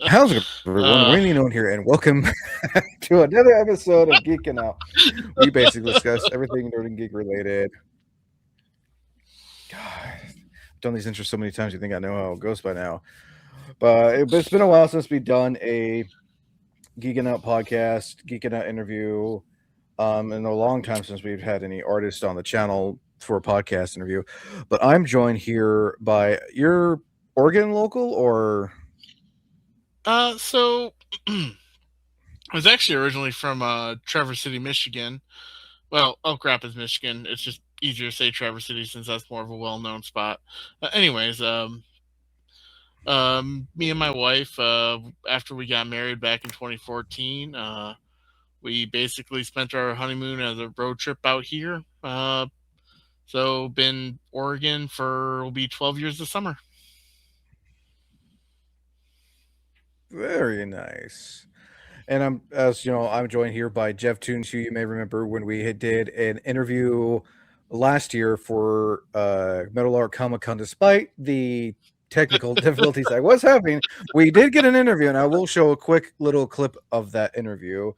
How's it, everyone? uh, Randy Noon here, and welcome to another episode of Geeking Out. We basically discuss everything nerd and geek related. God, I've done these intros so many times, you think I know how it goes by now. But it's been a while since we've done a Geeking Out podcast, Geeking Out interview, and a long time since we've had any artists on the channel for a podcast interview. But I'm joined here by your Oregon local, or so I was actually originally from Traverse City, Michigan. Well, Elk Rapids, Michigan. It's just easier to say Traverse City since that's more of a well-known spot. Me and my wife, after we got married back in 2014, we basically spent our honeymoon as a road trip out here. So been Oregon for will be 12 years this summer. very nice. And I'm joined here by Jeff Toons, who you may remember when we did an interview last year for Metal Art Comic Con. Despite the technical difficulties I was having, we did get an interview, and I will show a quick little clip of that interview.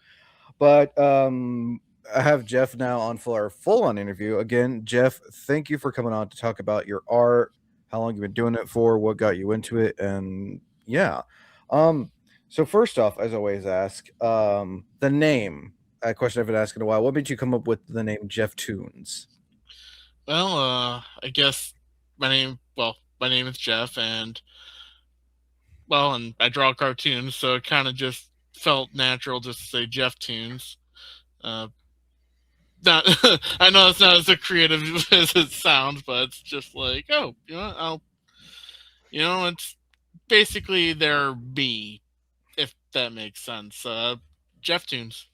But I have Jeff now on for our full-on interview. Again, Jeff, thank you for coming on to talk about your art, how long you've been doing it for, what got you into it, and yeah. Um, so first off, as I always ask, the name. A question I've been asking a while. What made you come up with the name Jeff Toons? Well, I guess my name is Jeff, and I draw cartoons, so it kind of just felt natural just to say Jeff Toons. Uh, not, I know it's not as a creative as it sounds, but it's just like, oh, it's basically their me, if that makes sense. Jeff Toons.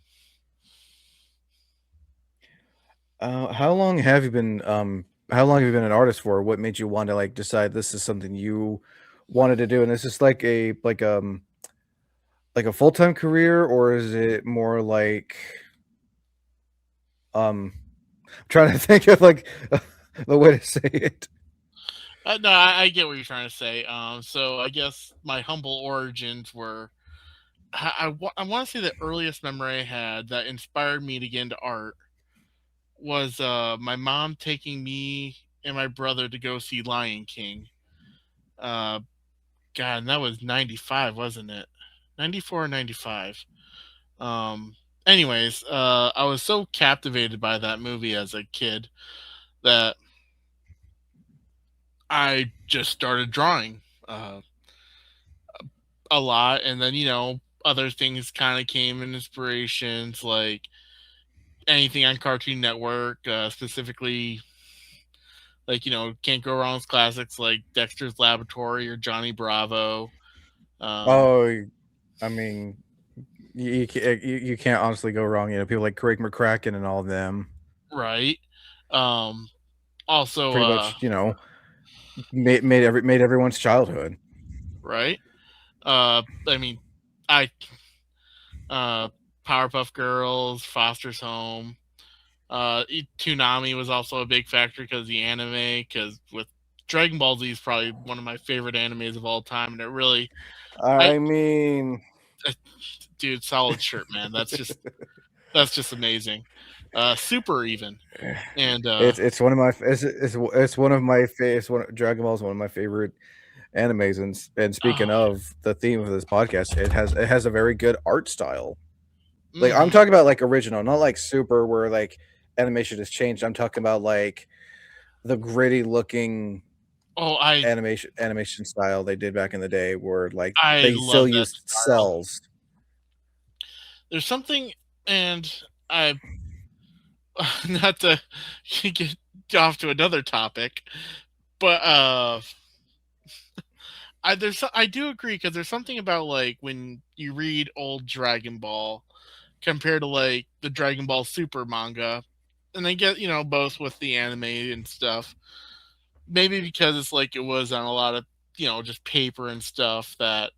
How long have you been how long have you been an artist for? What made you want to like decide this is something you wanted to do? And is this like a full-time career, or is it more like I'm trying to think of like the way to say it. No, I get what you're trying to say. So I guess my humble origins were I want to say the earliest memory I had that inspired me to get into art was my mom taking me and my brother to go see Lion King. Uh, God, and that was 95, wasn't it? 94 or 95. Um, I was so captivated by that movie as a kid that I just started drawing a lot. And then, other things kind of came in inspirations like anything on Cartoon Network, specifically like can't go wrong with classics like Dexter's Laboratory or Johnny Bravo. Um, Oh, I mean, you can't honestly go wrong. You know, people like Craig McCracken and all of them. right. Um, also, Pretty much, you know, made everyone's childhood. right. I mean, I uh, Powerpuff Girls, Foster's Home. Toonami was also a big factor because the anime. Because with Dragon Ball Z is probably one of my favorite animes of all time, and it really, I, I mean, dude, solid shirt, man. That's just amazing. Super even, and it's one of my it's one of my it's one Dragon Ball is one of my favorite animes, and speaking oh, of the theme of this podcast, it has a very good art style. Like I'm mm-hmm. talking about like original, not like super where like animation has changed. I'm talking about like the gritty looking Oh, animation style they did back in the day where like I they still love that used style. cells. There's something, and I not to get off to another topic, but I do agree because there's something about like when you read old Dragon Ball compared to like the Dragon Ball Super manga, and I get both with the anime and stuff. Maybe because it's like it was on a lot of just paper and stuff that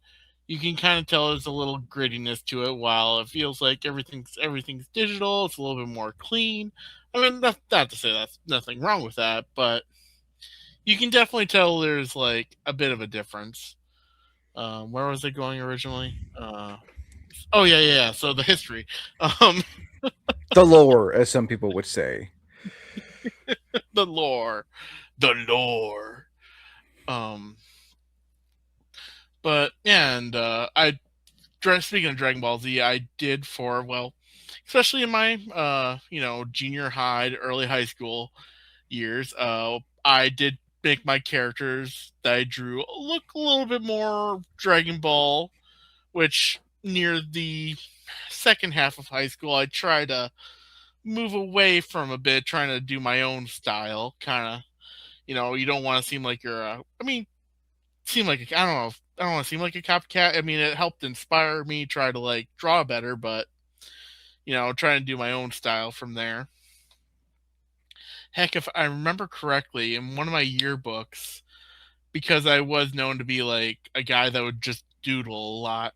you can kind of tell there's a little grittiness to it. While it feels like everything's digital, it's a little bit more clean. I mean, not to say that's nothing wrong with that, but you can definitely tell there's like a bit of a difference. Where was it going originally? Oh yeah, yeah, yeah. So the history. Um, The lore, as some people would say. the lore, the lore. Um, but yeah, and speaking of Dragon Ball Z, I did for well, especially in my junior high, early high school years. I did make my characters that I drew look a little bit more Dragon Ball, which near the second half of high school, I tried to move away from a bit, trying to do my own style. Kind of, you don't want to seem like you're. I mean, seem like I don't know. I don't want to seem like a copycat. I mean, it helped inspire me try to like draw better, but trying to do my own style from there. Heck, if I remember correctly, in one of my yearbooks, because I was known to be like a guy that would just doodle a lot.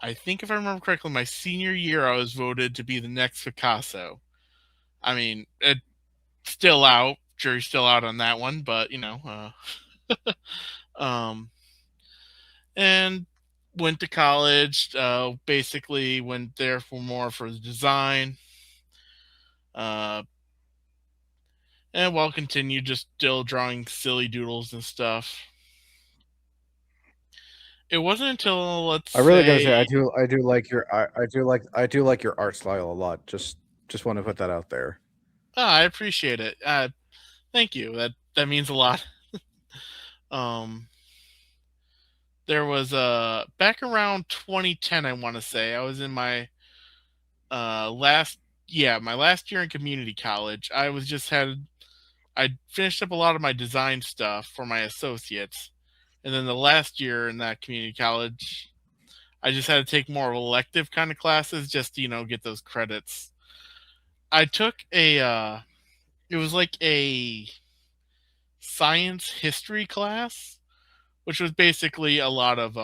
I think if I remember correctly, my senior year, I was voted to be the next Picasso. I mean, it's still out. Jury's still out on that one, but um, and went to college. Basically, went there for more for the design. Uh, and while continued just still drawing silly doodles and stuff. It wasn't until let's I really gotta say, say, I do like your art style a lot. Just want to put that out there. I appreciate it. Thank you. That means a lot. Um, there was back around 2010, I want to say. I was in my last my last year in community college. I finished up a lot of my design stuff for my associates, and then the last year in that community college, I just had to take more elective kind of classes just to get those credits. I took a it was like a science history class, which was basically a lot of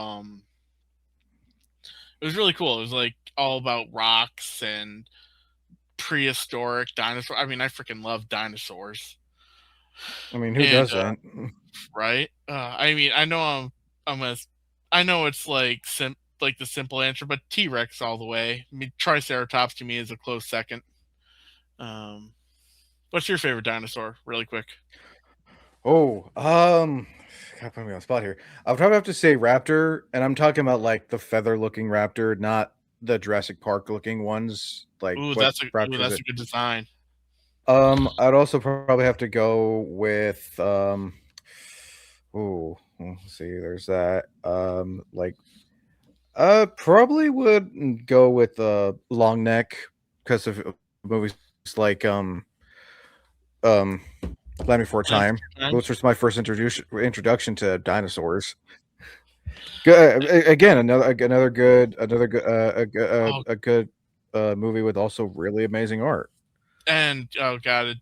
it was really cool. It was like all about rocks and prehistoric dinosaur. I mean, I freaking love dinosaurs. I mean, who And doesn't? right, I mean, I'm a I know it's like like the simple answer, but T Rex all the way. I mean, Triceratops to me is a close second. Um, what's your favorite dinosaur, really quick? Oh, God, put me on the spot here. I would probably have to say raptor, and I'm talking about like the feather-looking raptor, not the Jurassic Park looking ones. Like what raptors That's that? a good design. I'd also probably have to go with let's see, there's that. Probably would go with long neck because of movies like um Land Before Land Time, Before Time. which was my first introduction to dinosaurs. Good again, Oh, a good movie with also really amazing art. and oh god,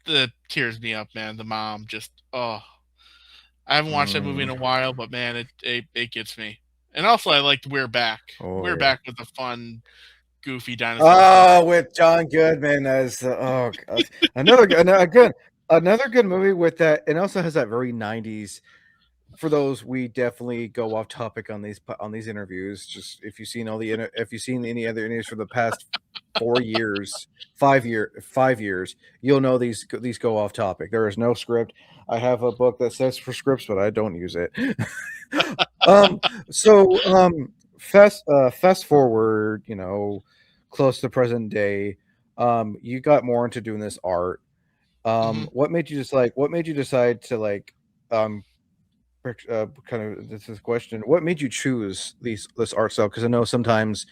the tears me up, man. The mom just I haven't watched that movie in Mm, a while, but man, it gets me. And also, I liked We're Back. oh We're yeah. Back with a fun, goofy dinosaur film. Oh, with John Goodman as another another good movie with that, and also has that very '90s. For those, we definitely go off topic on these interviews. Just if you've seen any other interviews for the past 4 years, 5 years, you'll know these go off topic. There is no script. I have a book that says for scripts, but I don't use it. um, fast forward, close to present day. You got more into doing this art. Hmm. What made you decide to um kind of this is a question. What made you choose this art style? Because I know sometimes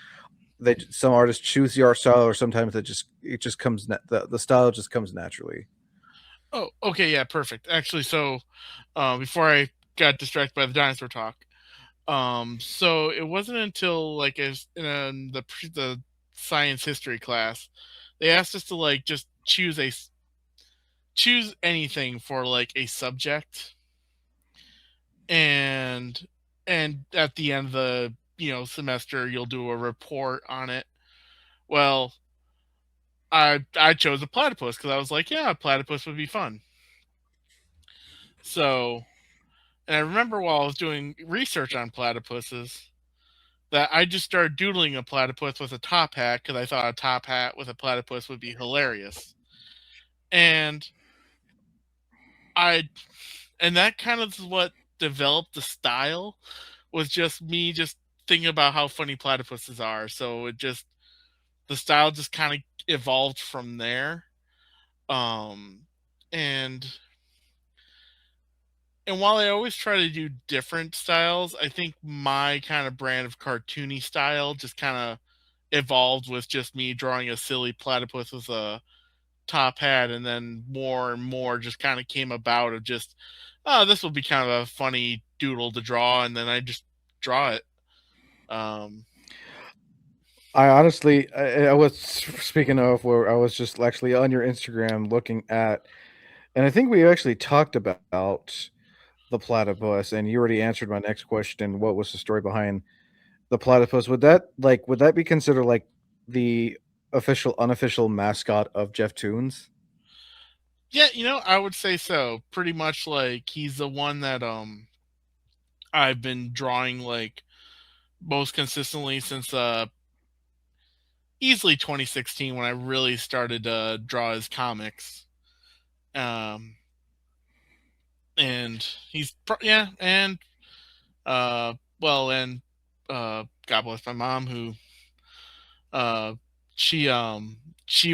some artists choose the art style, or sometimes it just comes the style just comes naturally. Oh, okay, yeah, perfect. Actually, so before I got distracted by the dinosaur talk, so it wasn't until like as in the science history class, they asked us to like just choose anything for like a subject, and at the end of the semester you'll do a report on it. Well, I chose a platypus because I was like, yeah, a platypus would be fun. So And I remember while I was doing research on platypuses that I just started doodling a platypus with a top hat because I thought a top hat with a platypus would be hilarious. And I and that kind of is what developed the style, was just me just thinking about how funny platypuses are. So it just the style just kind of evolved from there. Um and and while I always try to do different styles, I think my kind of brand of cartoony style just kind of evolved with just me drawing a silly platypus with a top hat, and then more and more just kind of came about of just, oh, this will be kind of a funny doodle to draw, and then I just draw it. Um, I honestly, I was speaking of where I was just actually on your Instagram looking at, and I think we actually talked about the platypus, and you already answered my next question. What was the story behind the platypus? Would that be considered like the official, unofficial mascot of Jeff Toons? yeah, I would say so. Pretty much like he's the one that I've been drawing like most consistently since easily 2016 when I really started to draw his comics. Um, and yeah, and uh, well, and God bless my mom, who uh, she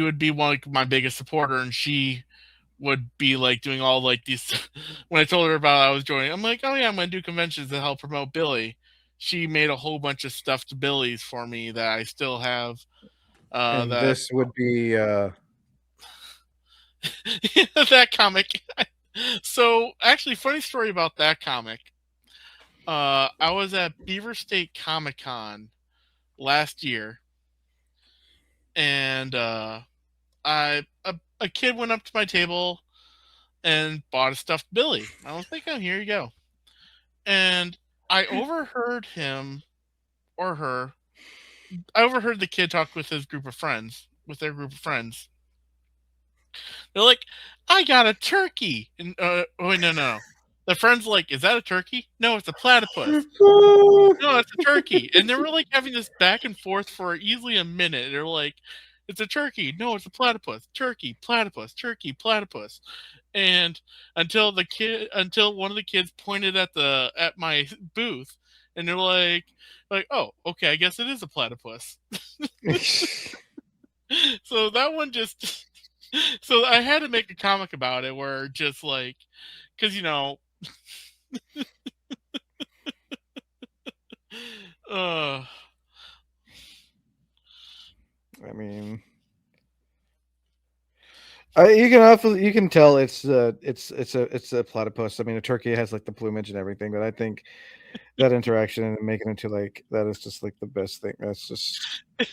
would be one like my biggest supporter, and she would be like doing all like these. When I told her about I was joining, I'm like, oh yeah, I'm gonna do conventions to help promote Billy. She made a whole bunch of stuffed Billies for me that I still have. And That this would be, that comic. So actually, funny story about that comic. I was at Beaver State Comic Con last year, and a kid went up to my table and bought a stuffed Billy. I was like, oh, here you go. And I overheard him or her. I overheard the kid talk with his group of friends, with their group of friends. They're like, I got a turkey. And oh wait, no. The friend's like, is that a turkey? No, it's a platypus. No, it's a turkey. And they were like having this back and forth for easily a minute. They're like, it's a turkey. No, it's a platypus. Turkey, platypus, turkey, platypus. And until one of the kids pointed at my booth, and they're like, oh, okay, I guess it is a platypus. So that one just so I had to make a comic about it where just like, because uh I mean, you can tell it's a platypus. I mean, a turkey has like the plumage and everything, but I think that interaction and making it to like that is just like the best thing. That's just like,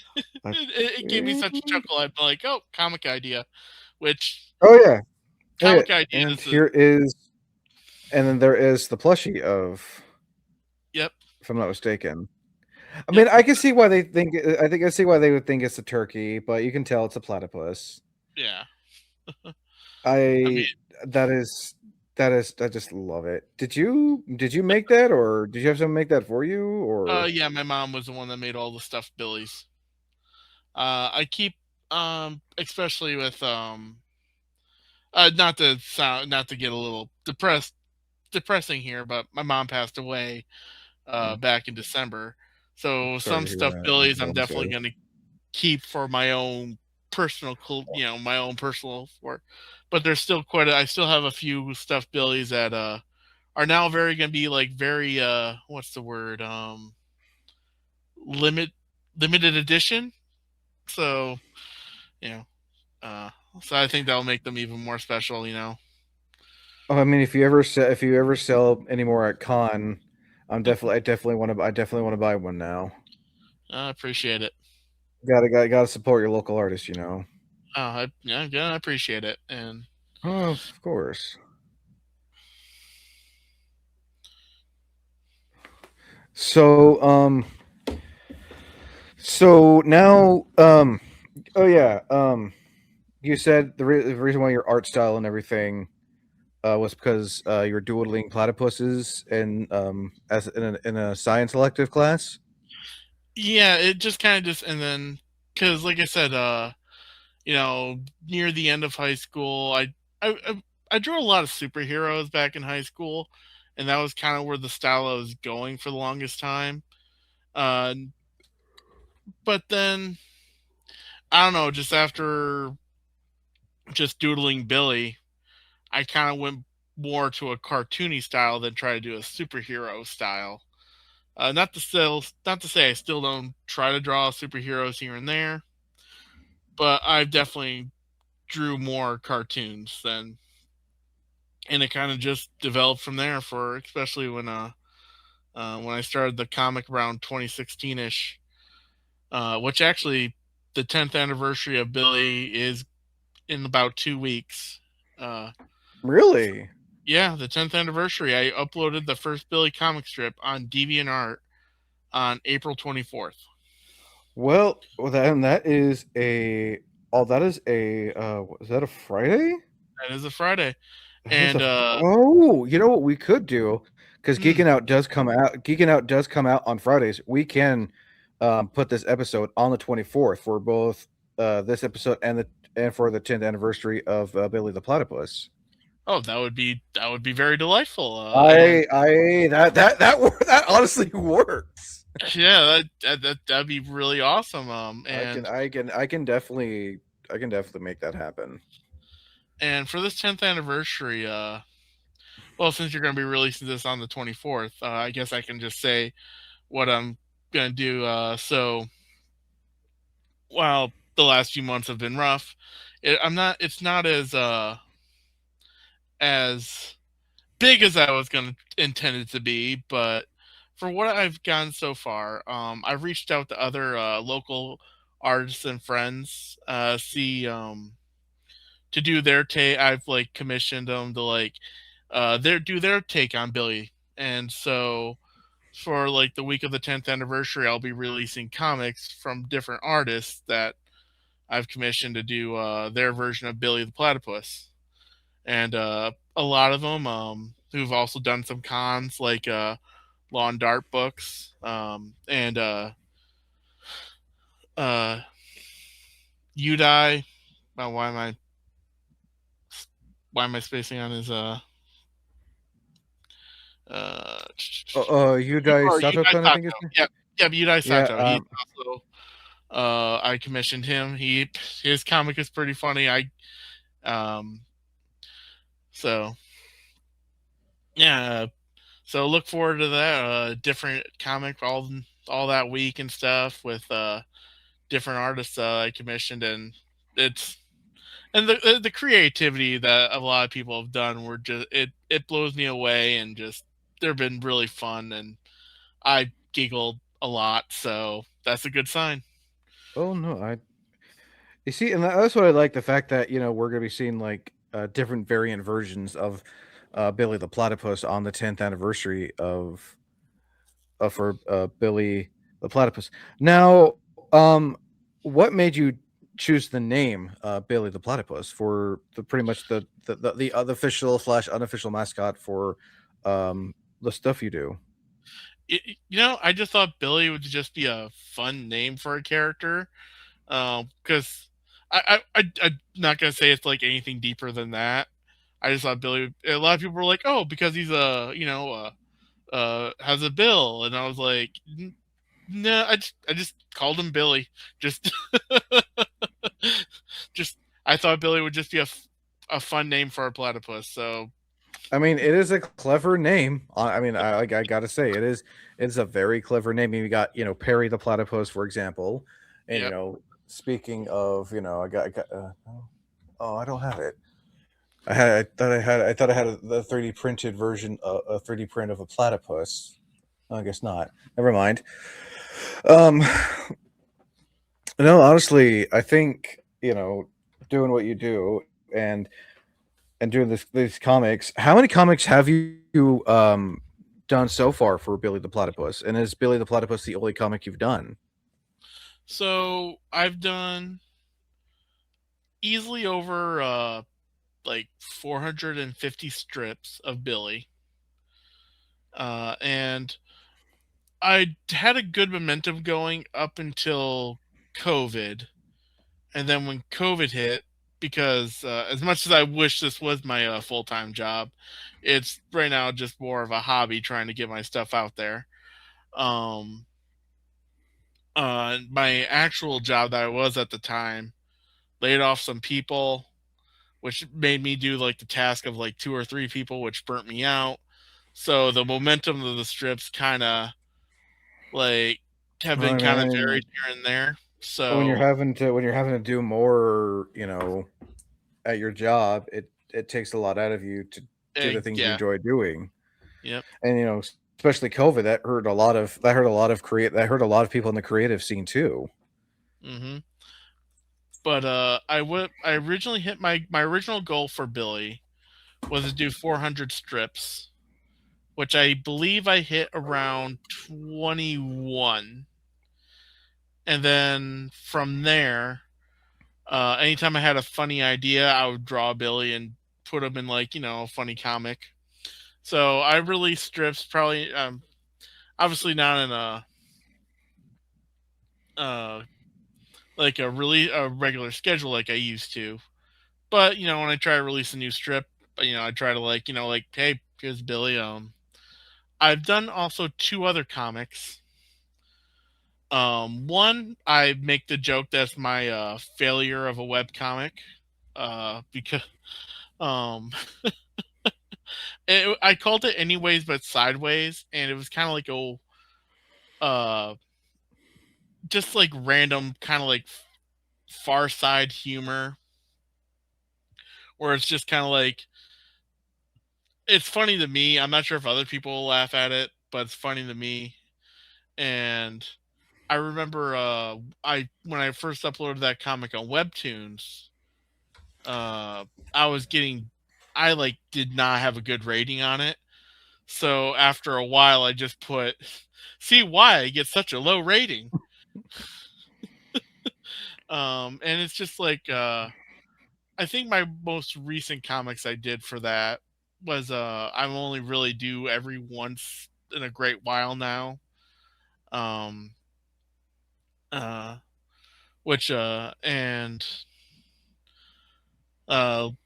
it gave me such a chuckle. I'm like, oh, comic idea, which oh yeah, oh yeah. comic idea And is a here is, and then there is the plushie of, yep, if I'm not mistaken. I yep, mean, I can see why they think. I think I see why they would think it's a turkey, but you can tell it's a platypus. yeah. I mean, I that is I just love it. Did you make that, or did you have someone make that for you, or yeah, my mom was the one that made all the stuffed billies. I keep especially with not to get a little depressing here, but my mom passed away mm, back in December. So sorry some to hear stuffed that. My billies I'm definitely condolences. going to keep for my own personal, my own personal for. But there's still I still have a few stuffed billies that are now very going to be like very what's the word limit limited edition. So you know uh so I think that'll make them even more special. Oh, I mean, if you ever sell any more at con, I definitely want to buy one now. I appreciate it. Gotta support your local artists, you know. Yeah, I appreciate it. And Oh, of course. So, so now, oh yeah, you said the reason why your art style and everything was because you were doodling platypuses as in a science elective class. Yeah, it just kind of just, and then because like I said, you know, near the end of high school, I drew a lot of superheroes back in high school, and that was kind of where the style I was going for the longest time. Uh, but then I don't know, just after just doodling Billy, I kind of went more to a cartoony style than try to do a superhero style. Not to say I still don't try to draw superheroes here and there, but I've definitely drew more cartoons than, and it kind of just developed from there. For especially when I started the comic around 2016 ish, which actually the 10th anniversary of Billy is in about 2 weeks. Uh, Really? yeah, the 10th anniversary. I uploaded the first Billy comic strip on DeviantArt on April 24th. Well, then that is a that is a is that a Friday? That is a Friday, That is and oh, you know what we could do? Because mm, Geeking Out does come out on Fridays. We can put this episode on the 24th for both this episode and for the 10th anniversary of Billy the Platypus. oh, that would be very delightful. And I that honestly works. yeah, that'd be really awesome. I can definitely make that happen. And for this 10th anniversary, well, since you're going to be releasing this on the 24th, I guess I can just say what I'm going to do. So while the last few months have been rough, it's not as big as I was going to intend it to be, but for what I've gotten so far, I've reached out to other local artists and friends, see to do their take. I've like commissioned them to like do their take on Billy, and so for like the week of the 10th anniversary, I'll be releasing comics from different artists that I've commissioned to do their version of Billy the Platypus, and a lot of them who've also done some cons like Lawn Dart books, and uh, Udai. Why am I spacing on his uh Yudai or Udai Sato-kun, I think is. Sato? Yeah, yeah, Udai Yeah, Sato. He's also I commissioned him. His comic is pretty funny. I um so yeah, so look forward to that different comic all that week and stuff with different artists I commissioned, and it's and the creativity that a lot of people have done were just it blows me away, and just they've been really fun, and I giggled a lot, so that's a good sign. oh no, I you see, and that's what I like, the fact that, we're gonna be seeing, like, different variant versions of, Billy the Platypus on the 10th anniversary for, Billy the Platypus. Now, um, what made you choose the name, Billy the Platypus for the pretty much the unofficial slash unofficial mascot for, the stuff you do? I just thought Billy would just be a fun name for a character, because I'm not gonna say it's like anything deeper than that. I just thought Billy. A lot of people were like, "Oh, because he's a has a bill," and I was like, No, I just called him Billy. Just just I thought Billy would just be a fun name for a platypus. So I mean, it is a clever name. I mean, I gotta say, it's a very clever name. You got, Perry the Platypus, for example, and yep. speaking of, I got oh, I don't have it. I thought I had the 3D printed version, a 3D print of a platypus. I guess not. Never mind. Um, no, honestly, I think doing what you do and doing these comics. How many comics have you done so far for Billy the Platypus? And is Billy the Platypus the only comic you've done? So I've done easily over like 450 strips of Billy, and I had a good momentum going up until COVID, and then when COVID hit, because as much as I wish this was my full time job, it's right now just more of a hobby trying to get my stuff out there. Um, my actual job that I was at the time laid off some people, which made me do like the task of like two or three people, which burnt me out. So the momentum of the strips kind of like have been I kind of varied mean, here and there. when you're So having to do more, at your job, it takes a lot out of you to do the things you yeah, enjoy doing. yep. And especially COVID, that hurt a lot of people in the creative scene too. Hmm. But I originally hit my original goal for Billy was to do 400 strips, which I believe I hit around 21. And then from there, anytime I had a funny idea, I would draw Billy and put him in like a funny comic. So I released strips probably obviously not in uh like a regular schedule like I used to. But when I try to release a new strip, I try to like like, hey, here's Billy. I've done also two other comics. One I make the joke that's my failure of a web comic, because um I called it anyways but sideways, and it was kind of like uh just like random kind of like far side humor, where it's just kind of like it's funny to me. I'm not sure if other people will laugh at it, but it's funny to me. And I remember I when I first uploaded that comic on Webtoons, uh I was getting I like did not have a good rating on it. So after a while I just put see why I get such a low rating. And it's just like I think my most recent comics I did for that was I'm only really do every once in a great while now. Um uh which and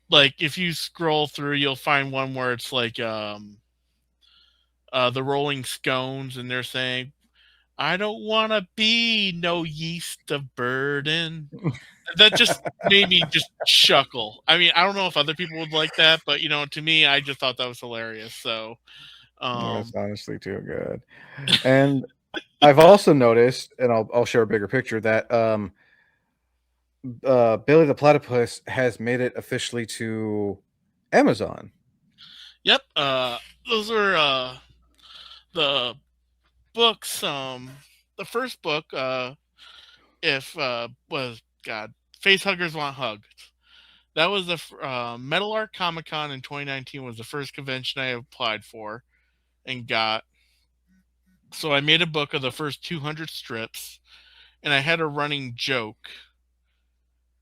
like if you scroll through you'll find one where it's like the Rolling Scones, and they're saying, I don't want to be no yeast of burden. That just made me just chuckle. I mean, I don't know if other people would like that, but to me, I just thought that was hilarious. So, That's um, honestly too good. And I've also noticed, and I'll share a bigger picture that Billy the Platypus has made it officially to Amazon. yep, those are the books. The first book, if was God, Face Huggers Want Hugs. That was the Metal Art Comic Con in 2019 was the first convention I applied for and got. So I made a book of the first 200 strips, and I had a running joke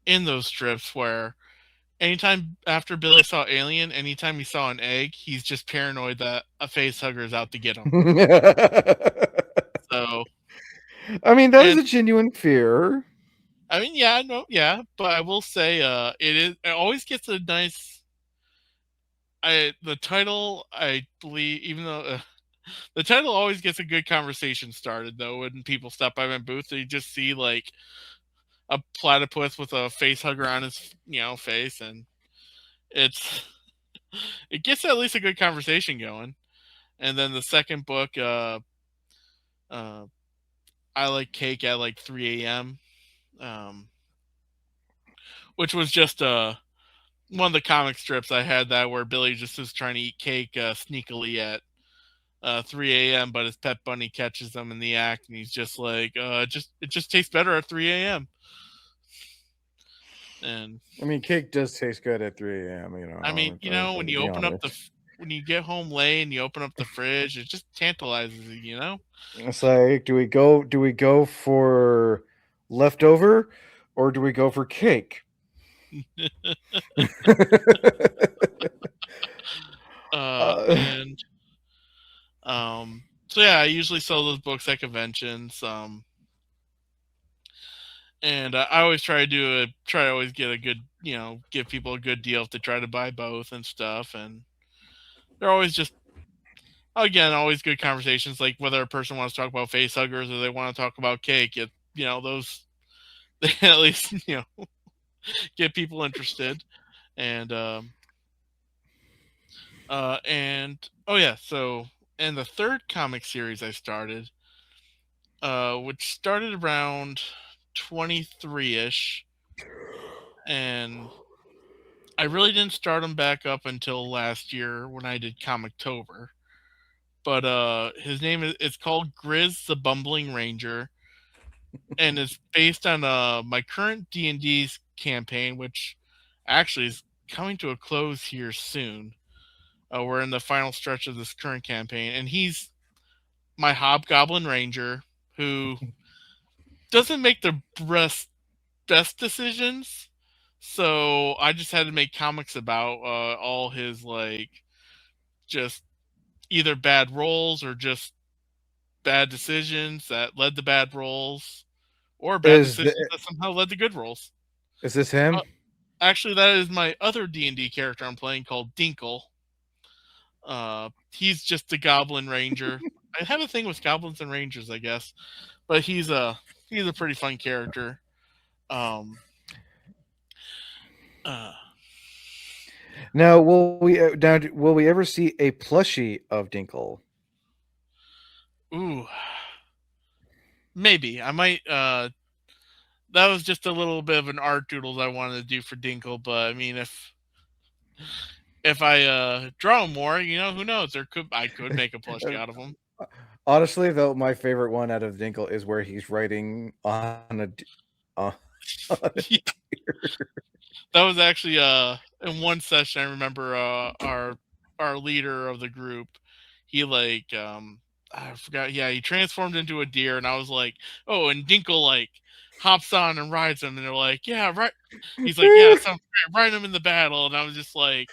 in those strips where anytime after Billy saw Alien, anytime he saw an egg, he's just paranoid that a face hugger is out to get him. So, I mean, that is and a genuine fear. I mean, yeah, no, yeah, but I will say, it always gets a nice. The title, I believe, even though the title always gets a good conversation started, though, when people stop by my booth, they just see like a platypus with a face hugger on his face, and it's it gets at least a good conversation going. And then the second book, uh, I like cake at like 3 a.m., um, which was just one of the comic strips I had that where Billy just is trying to eat cake sneakily at 3 a.m., but his pet bunny catches him in the act, and he's just like, it just tastes better at 3 a.m. And I mean, cake does taste good at 3 a.m., I mean, when to you be open up honest. when you get home late and you open up the fridge, it just tantalizes you. It's like, do we go for leftover or do we go for cake? uh, And so yeah, I usually sell those books at conventions. And I always try to try to always get a good, give people a good deal if they try to buy both and stuff. And they're always just, again, always good conversations. Like whether a person wants to talk about face huggers or they want to talk about cake, those they at least get people interested. And and oh yeah, so and the third comic series I started, which started around 23 ish, and I really didn't start them back up until last year when I did Comictober. But his name is it's called Grizz the Bumbling Ranger, and it's based on my current D&D's campaign, which actually is coming to a close here soon. We're in the final stretch of this current campaign, and he's my Hobgoblin Ranger who doesn't make the best decisions. So I just had to make comics about all his like just either bad rolls or just bad decisions that led to bad rolls, or bad is the, decisions that somehow led to good rolls. is this Uh, him? Actually, that is my other D&D character I'm playing called Dinkle. He's just a Goblin Ranger. I have a thing with goblins and rangers, I guess, but he's a pretty fun character. Um, uh, Will we ever see a plushie of Dinkle? ooh, maybe I might. That was just a little bit of an art doodle that I wanted to do for Dinkle, but I mean, if I draw him more, who knows? I could make a plushie out of him. Honestly, though, my favorite one out of Dinkle is where he's writing on a deer. That was actually in one session. I remember our leader of the group, he like I forgot. Yeah, he transformed into a deer, and I was like, oh, and Dinkle like hops on and rides him, and they're like, yeah, right. He's like, yeah, sounds great. Ride him in the battle, and I was just like,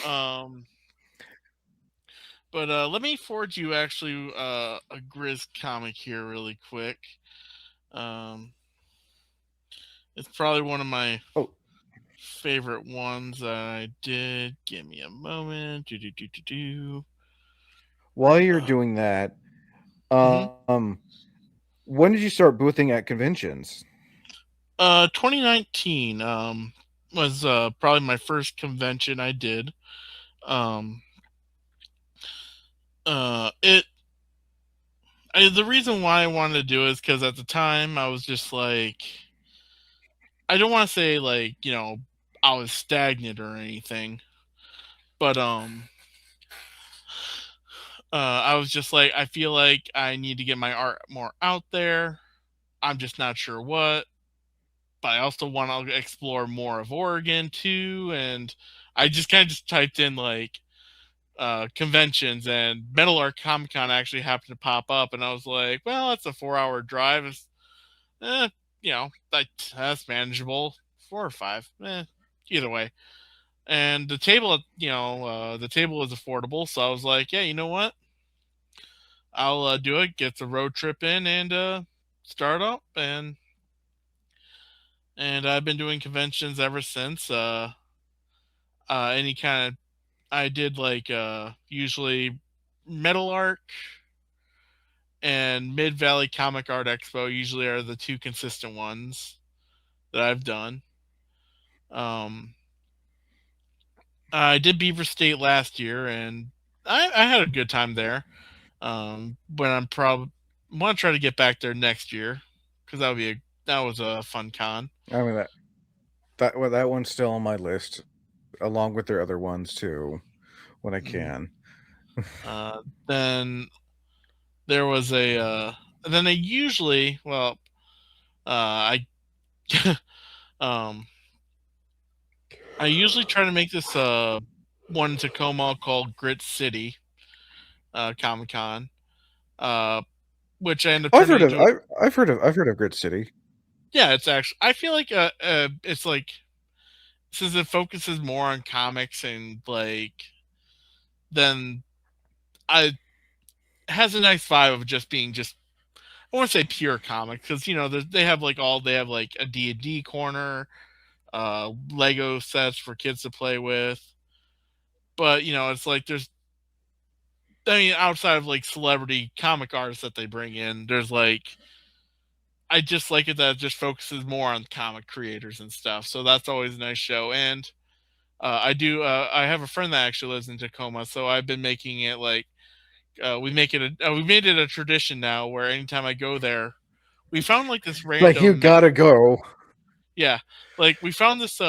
um. But let me forward you actually a Grizz comic here really quick. Um, it's probably one of my Oh, favorite ones that I did. Give me a moment. Do do do do do. while you're Uh, doing that, mhm. when did you start boothing at conventions? 2019 was probably my first convention I did. Um, it the reason why I wanted to do it is because at the time I was just like, I don't want to say like I was stagnant or anything, but I was just like, I feel like I need to get my art more out there. I'm just not sure what, but I also want to explore more of Oregon too. And I just kind of just typed in like conventions, and Metal Art Comic Con actually happened to pop up, and I was like, well, that's a 4 hour drive. It's, eh, that's manageable. 4 or 5, either way. And the table is affordable, so I was like, yeah, you know what? I'll do it. Get the road trip in and start up, and I've been doing conventions ever since. Any kind of I did like usually Metal Arc and Mid Valley Comic Art Expo usually are the two consistent ones that I've done. Um, I did Beaver State last year, and I had a good time there. But I'm probably want to try to get back there next year because that was a fun con. I mean that one's still on my list, along with their other ones too, when I Mhm. can. Then there was a then they usually I um I usually try to make this one in Tacoma called Grit City Comic Con. Uh which I ended up I've turning heard of into. I've heard of Grit City. Yeah, it's actually. I feel like it's like since it focuses more on comics and like then I has a nice vibe of just being just I want to say pure comic because they have like they have like a D&D corner, Lego sets for kids to play with, but it's like there's I mean outside of like celebrity comic artists that they bring in, there's like I just like it that it just focuses more on comic creators and stuff. So that's always a nice show. And I do. I have a friend that actually lives in Tacoma, so I've been making it like we made it a tradition now where anytime I go there, we found like this Like you random gotta go. yeah, like we found this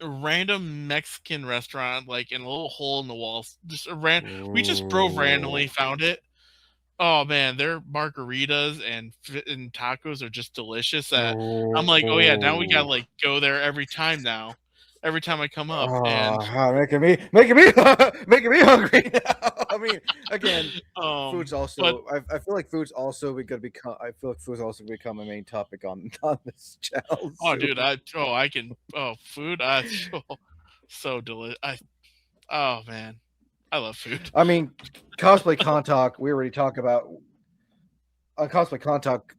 random Mexican restaurant like in a little hole in the wall. We just drove randomly, Ooh. found it. Oh man, their margaritas and tacos are just delicious. That I'm like, oh yeah, now we gotta Ooh. like go there every time now. Every time I come up, and Making me making me hungry now. I mean, again, food's but also. I feel like food's also gonna become. I feel like food's also become a main topic on on this channel oh soon. dude, I can food so delicious. Oh man, I love food. I mean, cosplay con talk. We already talk about on cosplay con talk.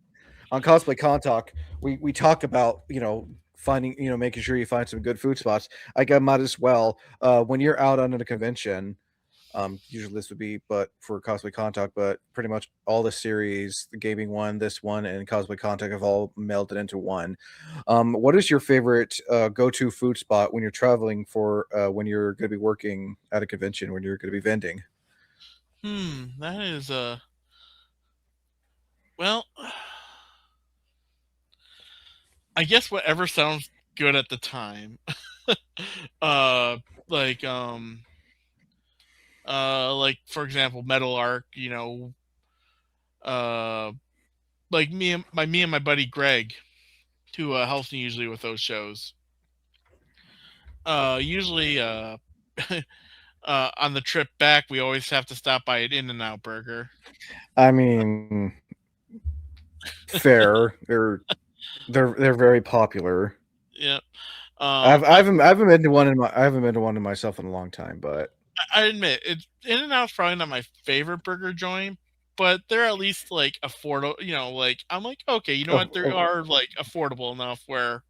On cosplay con talk, we talk about finding making sure you find some good food spots. I might as well when you're out on a convention. Usually this would be, but for Cosplay Contact, but pretty much all the series, the gaming one, this one, and Cosplay Contact have all melded into one. What is your favorite go-to food spot when you're traveling for when you're going to be working at a convention, when you're going to be vending? That is well, I guess whatever sounds good at the time. uh, like like for example, Metal Arc. Uh, like me and my buddy Greg, who helps me usually with those shows. Usually, on the trip back, we always have to stop by an In-N-Out Burger. I mean, fair. They're very popular. Yeah. I haven't been to one I haven't been to one in myself in a long time, but I admit it. In-N-Out's probably not my favorite burger joint, but they're at least like affordable. Like I'm like, okay, you know oh, what? They oh, are like affordable enough where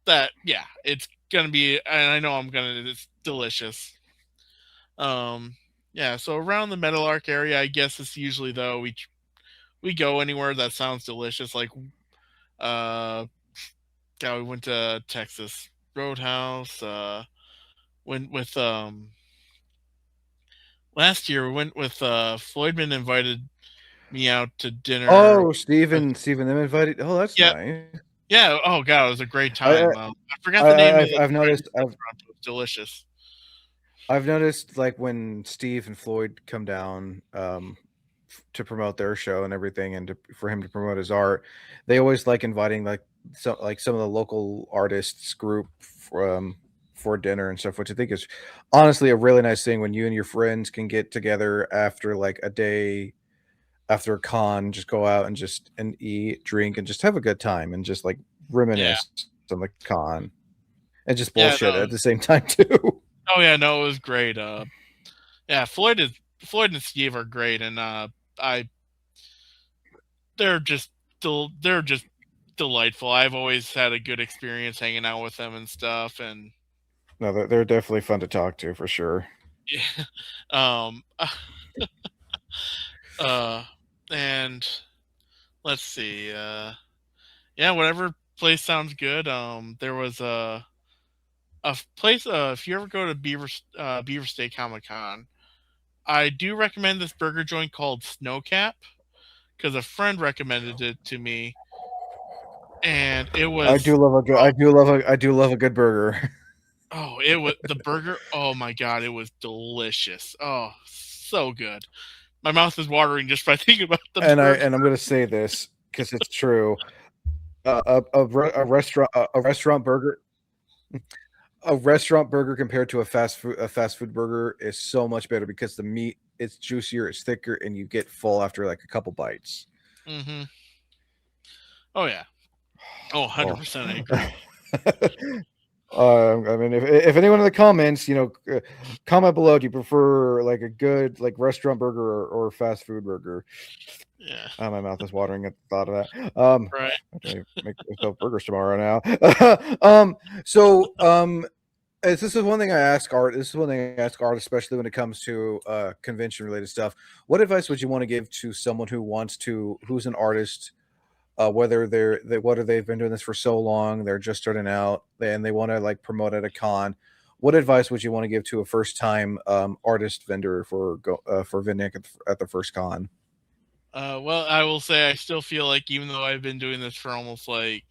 that yeah, it's gonna be, and I know I'm gonna. It's delicious. Um, yeah. So around the Metal Arc area, I guess it's usually though we go anywhere that sounds delicious. Like uh, yeah, we went to Texas Roadhouse. Went with last year. We went with Floydman invited me out to dinner. oh, Steven, them invited. Oh, that's Yep. nice. Yeah. Oh god, it was a great I, time. I forgot the name of the I've noticed restaurant. It was delicious. I've noticed like when Steve and Floyd come down to promote their show and everything, and for him to promote his art, they always like inviting some of the local artists group for dinner and stuff, which I think is honestly a really nice thing when you and your friends can get together after like a day after a con, just go out and just and eat, drink, and just have a good time and just like Yeah. reminisce on the con and just Yeah. bullshit No. at the same time too. Oh yeah. No, it was great. Yeah. Floyd and Steve are great, and I they're just they're just delightful. I've always had a good experience hanging out with them and stuff, and No, they're definitely fun to talk to for sure. yeah. Um. Uh. And let's see. Yeah. Whatever place sounds good. There was a place. If you ever go to Beaver State Comic Con, I do recommend this burger joint called Snowcap because a friend recommended it to me, and it I do was love a good oh I do love a good burger. it was the burger. Oh my god, it was delicious. Oh, so good. My mouth is watering just by thinking about the burger. And I'm gonna say this because it's true. A restaurant burger compared to a fast food burger is so much better because the meat it's juicier, it's thicker, and you get full after like a couple bites. Hmm. Oh yeah. Oh, Oh. 100% I agree. I mean, if anyone in the comments, comment below. Do you prefer like a good like restaurant burger or fast food burger? Yeah. My mouth is watering at the thought of that. Right. I can make myself burgers tomorrow now. So this is one thing I ask Art. This is one thing I ask Art, especially when it comes to convention related stuff. What advice would you want to give to someone who's an artist, whether whether they've been doing this for so long, they're just starting out, and they want to like promote at a con? What advice would you want to give to a first time artist vendor for vending at the first con? Well, I will say I still feel like even though I've been doing this for almost like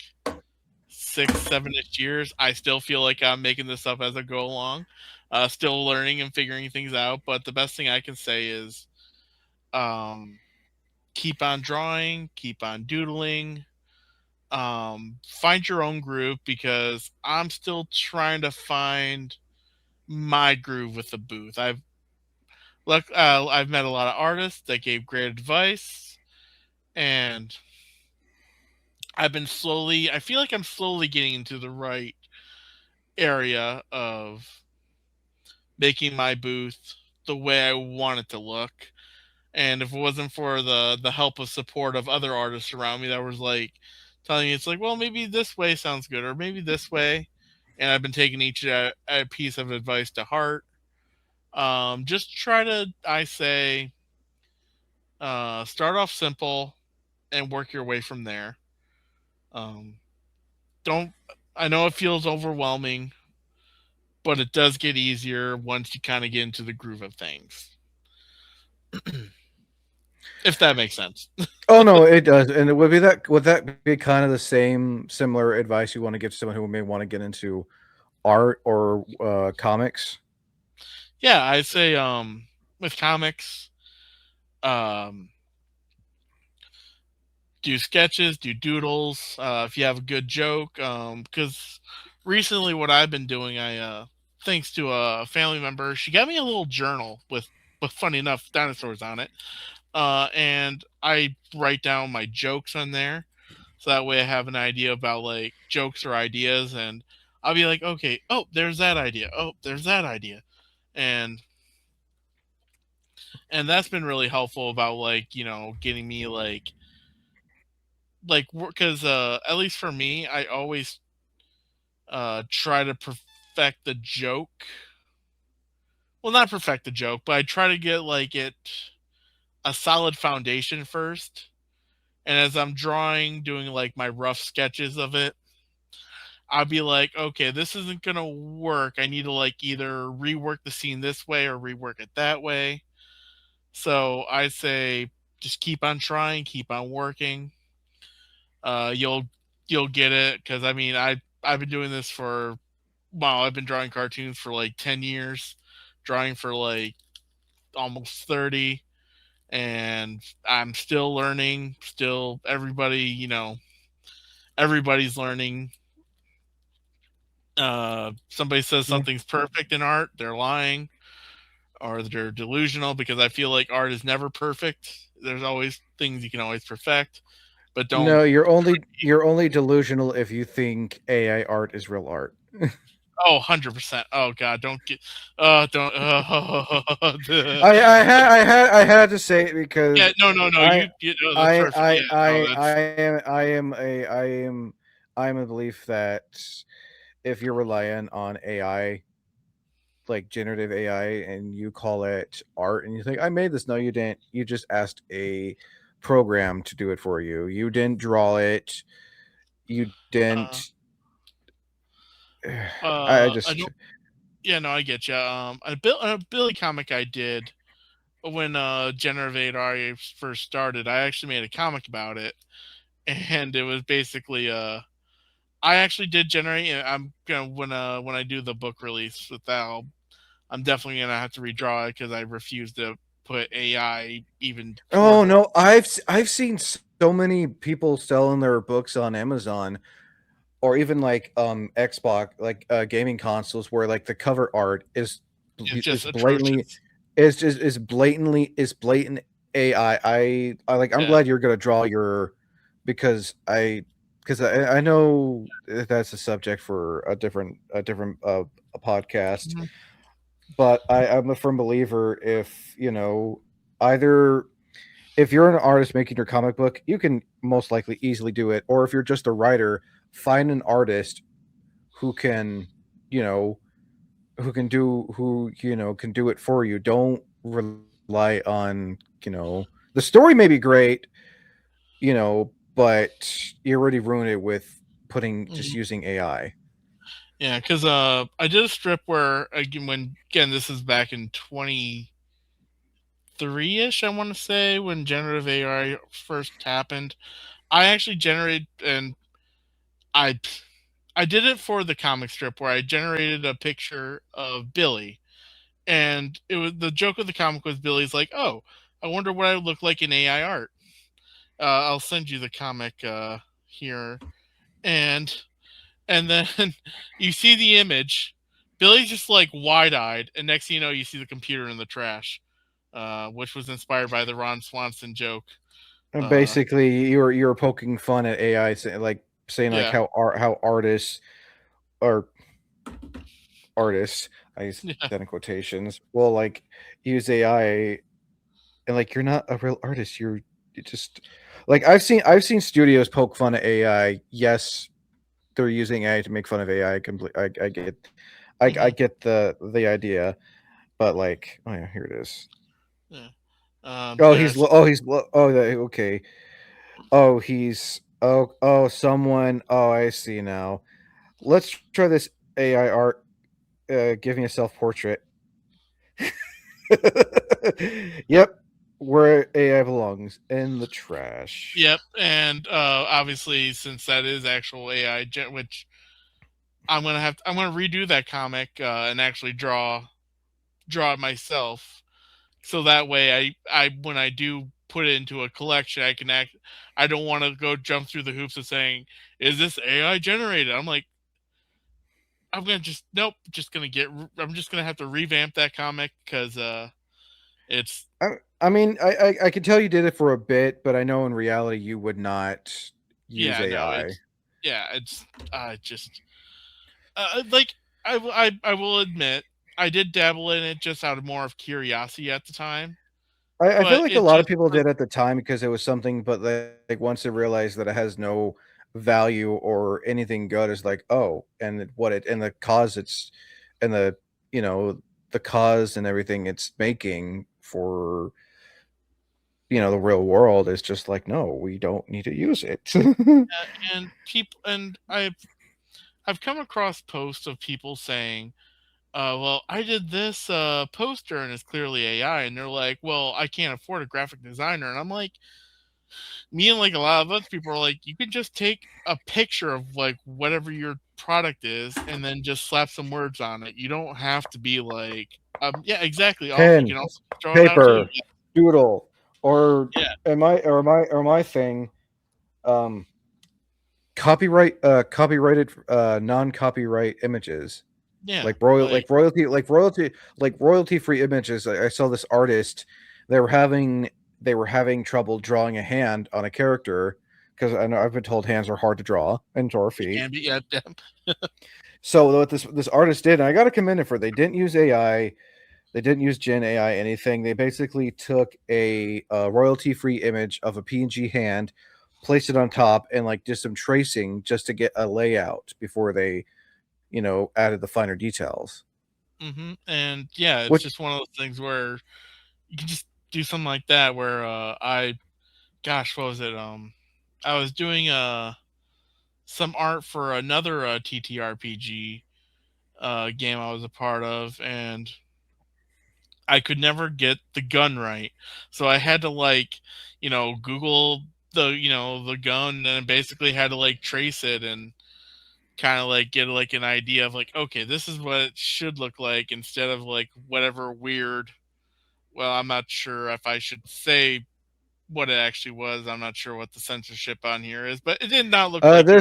6, 7-ish years, I still feel like I'm making this up as I go along. Still learning and figuring things out. But the best thing I can say is um, keep on drawing, keep on doodling, find your own groove because I'm still trying to find my groove with the booth. I've met a lot of artists that gave great advice, and I feel like I'm slowly getting into the right area of making my booth the way I want it to look. And if it wasn't for the help of support of other artists around me that was like telling me it's like, well, maybe this way sounds good, or maybe this way, and I've been taking each a piece of advice to heart. Just try to, I say, start off simple and work your way from there. Um, don't I know it feels overwhelming, but it does get easier once you kind of get into the groove of things. If that makes sense. Oh no, it does, and it would that be kind of the similar advice you want to give to someone who may want to get into art or comics? Yeah, I'd say with comics, um do sketches, do doodles. If you have a good joke, because recently what I've been doing, I thanks to a family member, she got me a little journal with funny enough dinosaurs on it, and I write down my jokes on there, so that way I have an idea about like jokes or ideas, and I'll be like, okay, oh, there's that idea, oh, there's that idea, and that's been really helpful about like getting me like because at least for me I always try to perfect the joke. Well, not perfect the joke, but I try to get like it a solid foundation first. And as I'm drawing, doing like my rough sketches of it, I'll be like, okay, this isn't gonna work. I need to like either rework the scene this way or rework it that way. So I say just keep on trying, keep on working. You'll get it because I mean I've been doing this for wow, I've been drawing cartoons for like 10 years, drawing for like almost 30, and I'm still learning. Still, everybody's learning. Somebody says Yeah. something's perfect in art, they're lying or they're delusional because I feel like art is never perfect. There's always things you can always perfect, but don't. No, you're only delusional if you think AI art is real art. Oh, 100%. Oh God, don't get. Don't. I had to say it Yeah, because no, no, no. I That's perfect. Yeah, no, I that's am I am a belief that if you're relying on AI, like generative AI, and you call it art and you think I made this, no, you didn't. You just asked a program to do it for you. You didn't draw it. You uh, didn't. I I just don't. Yeah, no, I get you. A Billy comic I did when generative AI first started. I actually made a comic about it, and it was basically I actually did generate. And I'm gonna when I do the book release with that, I'm definitely gonna have to redraw it because I refuse to put AI even oh towards it. no, I've seen so many people selling their books on Amazon or even like Xbox, like gaming consoles, where like the cover art It's just is blatantly atrocious. It's just it's blatant AI. I like. I'm Yeah. glad you're gonna draw your because I know that's a subject for a different a podcast. Mhm. But I'm a firm believer if either if you're an artist making your comic book, you can most likely easily do it, or if you're just a writer, find an artist who can you know who can do it for you. Don't rely on the story may be great, but you already ruined it with putting just Mhm. using AI. Yeah, because I did a strip where again this is back in 23 ish. I want to say when generative AI first happened. I actually generated and I I did it for the comic strip where I generated a picture of Billy, and it was the joke of the comic was Billy's like, "Oh, I wonder what I would look like in AI art." I'll send you the comic here, and then you see the image. Billy's just like wide eyed, and next thing you know, you see the computer in the trash, which was inspired by the Ron Swanson joke. And Uh, basically, you're poking fun at AI, saying like yeah, how or artists, I use yeah, that in quotations, will like use AI, and like you're not a real artist. You just like I've seen studios poke fun at AI. Yes, they're using AI to make fun of AI. I hmm get the idea, but like, oh yeah, here it is. yeah, Oh, yeah. okay. Oh, someone. Oh, I see now. Let's try this AI art. Give me a self portrait. Yep, where AI belongs, in the trash. Yep, and obviously, since that is actual AI, which I'm gonna redo that comic and actually draw it myself, so that way I when I do put it into a collection, I can act. I don't want to go jump through the hoops of saying, "Is this AI generated?" I'm like, I'm gonna just nope, just gonna get. I'm just gonna have to revamp that comic because it's I I mean, I can tell you did it for a bit, but I know in reality you would not use yeah, no, AI. it's just like I will admit I did dabble in it just out of more of curiosity at the time, I feel but like a it lot of just people did at the time because it was something, but like once they realized that it has no value or anything good, is like, oh, and the cause it's and you know the cause and everything it's making for the real world is just like, no, we don't need to use it. and people and I've come across posts of people saying, well, I did this poster and it's clearly AI, and they're like, well, I can't afford a graphic designer, and I'm like, me and like a lot of other people are like, you can just take a picture of like whatever your product is and then just slap some words on it. You don't have to be like, yeah, exactly. Also, you Pen, can also throw it out too. paper, doodle, or Yeah, my thing, um, copyrighted non-copyright images. yeah, Like royal like, like royalty free images. I saw this artist. They were having they were having trouble drawing a hand on a character because I know I've been told hands are hard to draw and draw it feet. can be. Yeah, yeah. So what this artist did, and I got to commend it for, they didn't use AI, they didn't use Gen AI anything. They basically took a royalty free image of a PNG hand, placed it on top, and like did some tracing just to get a layout before they added the finer details. And yeah, it's Which just one of those things where you can just do something like that. Where gosh, what was it? I was doing some art for another TTRPG game I was a part of, and I could never get the gun right. So I had to like, Google the gun, and then basically had to like trace it and kind of like get like an idea of like, okay, this is what it should look like instead of like whatever weird. Well, I'm not sure if I should say what it actually was. I'm not sure what the censorship on here is, but it did not look like a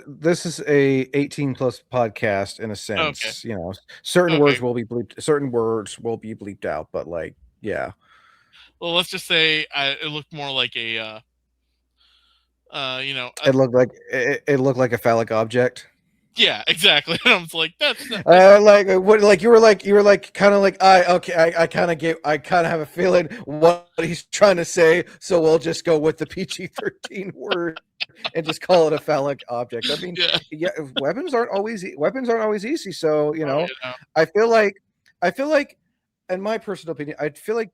This is a 18 plus podcast in a okay. sense. You know, certain Okay. words will be bleeped. Certain words will be bleeped out, but like, yeah, Well, let's just say it looked more like a you know, it looked like a phallic object. yeah, exactly. And I was like, that's not, Like what? Like you were like kind of like I kind of get I kind of have a feeling what he's trying to say, so we'll just go with the PG-13 word and just call it a phallic object. I mean, yeah. yeah, weapons aren't always easy. So you Oh, know, I feel like I feel like, in my personal opinion, I feel like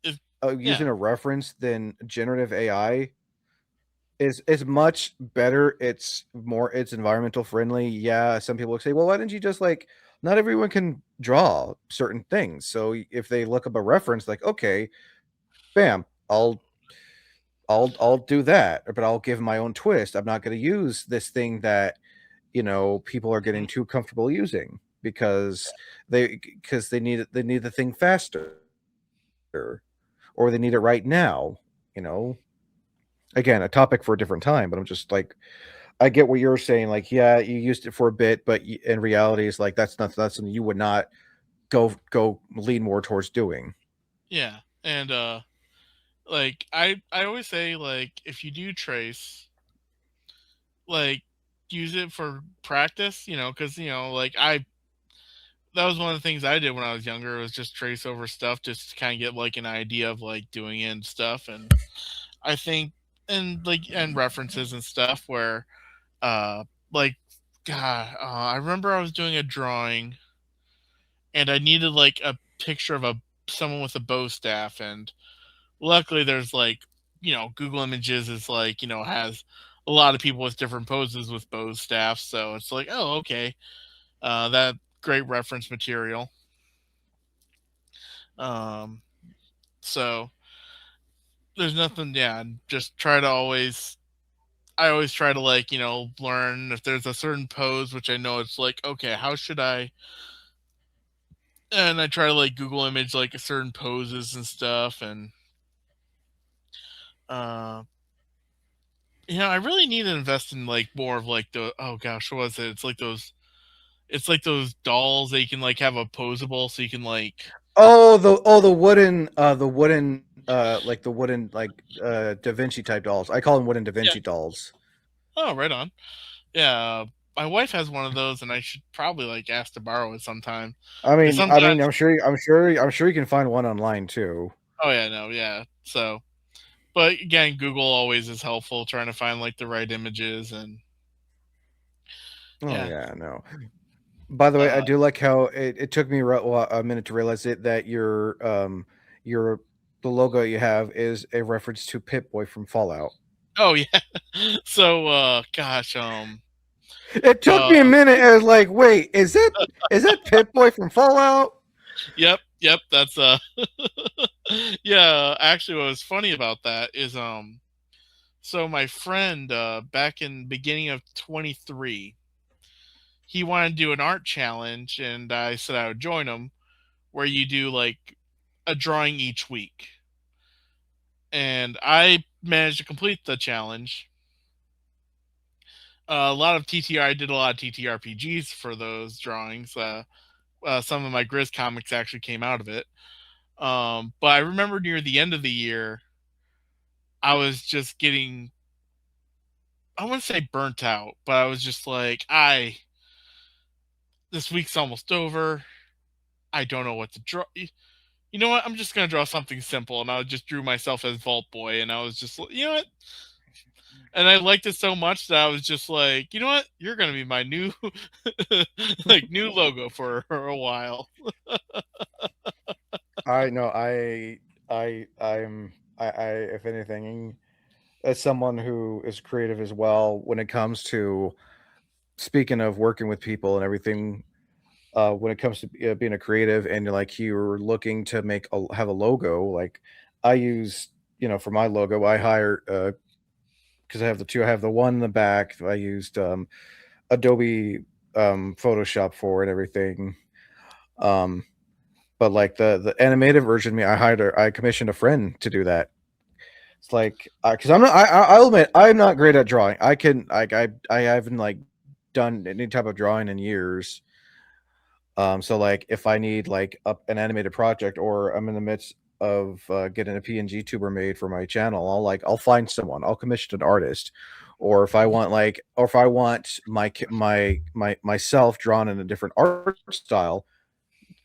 Is yeah, using a reference than generative AI is much better. It's environmental friendly. Yeah, some people would say, well, why didn't you just like not everyone can draw certain things. So if they look up a reference, like, okay, bam, I'll do that, but I'll give my own twist. I'm not going to use this thing that people are mhm, getting too comfortable using because they need the thing faster or they need it right now. You know, again, a topic for a different time. But I'm just like, I get what you're saying. Like, yeah, you used it for a bit, but in reality, it's like that's something you would not go lean more towards doing. yeah. And like I always say, like, if you do trace, like, use it for practice, because like I that was one of the things I did when I was younger, was just trace over stuff just to kind of get like an idea of like doing it and stuff. And I think, and like, and references and stuff where uh like, god, I remember I was doing a drawing and I needed like a picture of a someone with a bow staff. And luckily there's like, Google Images is like, has a lot of people with different poses with bow staffs, so it's like, oh, okay, that great reference material. um so there's nothing, yeah, just try to always, I always try to, like, learn if there's a certain pose which I know it's like, okay, how should I, and I try to like Google image like a certain poses and stuff. And uh I really need to invest in like more of like the, oh gosh, what was it? It's like those dolls that you can like have opposable, so you can like, The wooden Da Vinci type dolls. I call them wooden Da yeah. Vinci dolls. Oh, right on. Yeah, my wife has one of those, and I should probably like ask to borrow it sometime. Because sometimes, I'm sure you can find one online too. oh yeah, no, yeah. So, but again, Google always is helpful trying to find like the right images. And Oh yeah. yeah, no. By the way, Uh, I do like how it took me a minute to realize it that your the logo you have is a reference to Pip Boy from Fallout. oh yeah. So, gosh, It took uh, me a minute. I was like, wait, is that Pip Boy from Fallout? yep, yep. That's yeah. Actually, what was funny about that is, so my friend, back in beginning of 23, he wanted to do an art challenge, and I said I would join him, where you do like a drawing each week. And I managed to complete the challenge. A lot of TTR, I did a lot of TTRPGs for those drawings. Some of my Grizz comics actually came out of it. But I remember near the end of the year, I was just getting, I wouldn't say burnt out, but I was just like, this week's almost over. I don't know what to draw. You know what? I'm just gonna draw something simple, and I just drew myself as Vault Boy, and I was just, you know what? And I liked it so much that I was just like, you know what? You're gonna be my new, like, new logo for a while. I know. I if anything, as someone who is creative as well, when it comes to speaking of working with people and everything, when it comes to being a creative and like you're looking to have a logo, like I use, for my logo, I hire because I have the two. I have the one in the back. I used Adobe Photoshop for and everything. Um, But like the animated version, me, I commissioned a friend to do that. It's like because I'm not. I'll admit I'm not great at drawing. I can like I haven't like done any type of drawing in years. So like if I need like an animated project or I'm in the midst of getting a PNG tuber made for my channel, I'll find someone. I'll commission an artist. Or if I Mhm. want or if I want my myself drawn in a different art style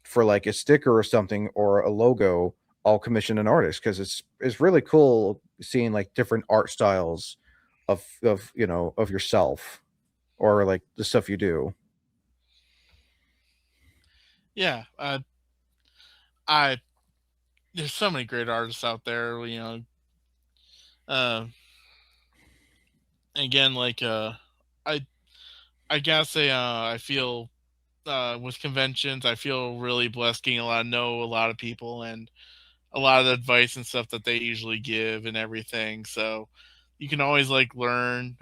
for like a sticker or something or a logo, I'll commission an artist because it's really cool seeing like different art styles of of yourself or like the stuff you do. Yeah, I there's so many great artists out there. Uh, again, I I gotta say, I feel with conventions, I feel really blessed getting know a lot of people and a lot of the advice and stuff that they usually give and everything. So you can always like learn.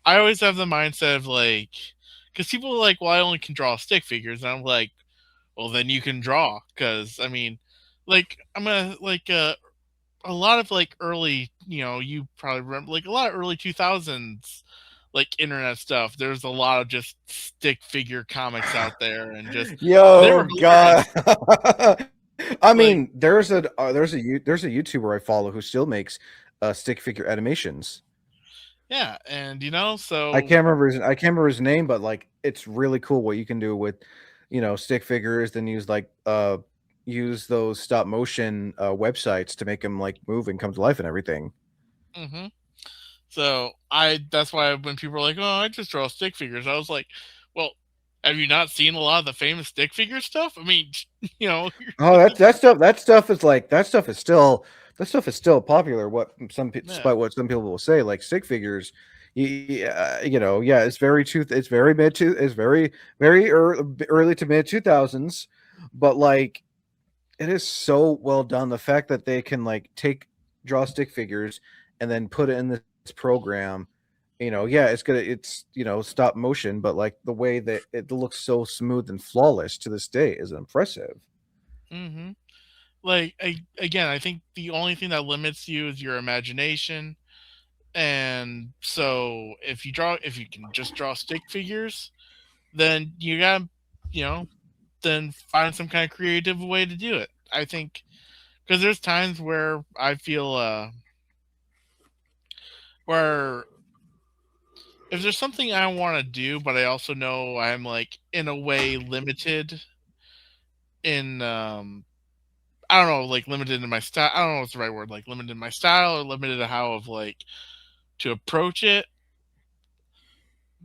I always have the mindset of like, because people are like, well, I only can draw stick figures, and I'm like, well, then you can draw, because I mean, like I'm gonna like a lot of like early, you probably remember like a lot of early 2000s like internet stuff. There's a lot of just stick figure comics out there, and just they Yo, were hilarious. God. I Like, mean, there's a YouTuber I follow who still makes stick figure animations. yeah, and I so can't remember his name, but like it's really cool what you can do with, stick figures. Then use those stop motion websites to make them like move and come to life and everything. hmm so I that's why when people are like, oh, I just draw stick figures, I was like, well, have you not seen a lot of the famous stick figure stuff? I mean, you know, Oh, that stuff is still popular. yeah. Despite what some people will say, like stick figures, yeah, it's very it's very early to mid 2000s, but like it is so well done. The fact that they can like draw stick figures and then put it in this program, yeah, it's stop motion, but like the way that it looks so smooth and flawless to this day is impressive. hmm like again, I think the only thing that limits you is your imagination. And so if you can just draw stick figures, then you gotta, you know, then find some kind of creative way to do it. I think, because there's times where I feel where if there's something I want to do, but I also know I'm like in a way limited in I don't know, like limited in my style. I don't know what's the right word, like limited in my style or limited to how of like to approach it.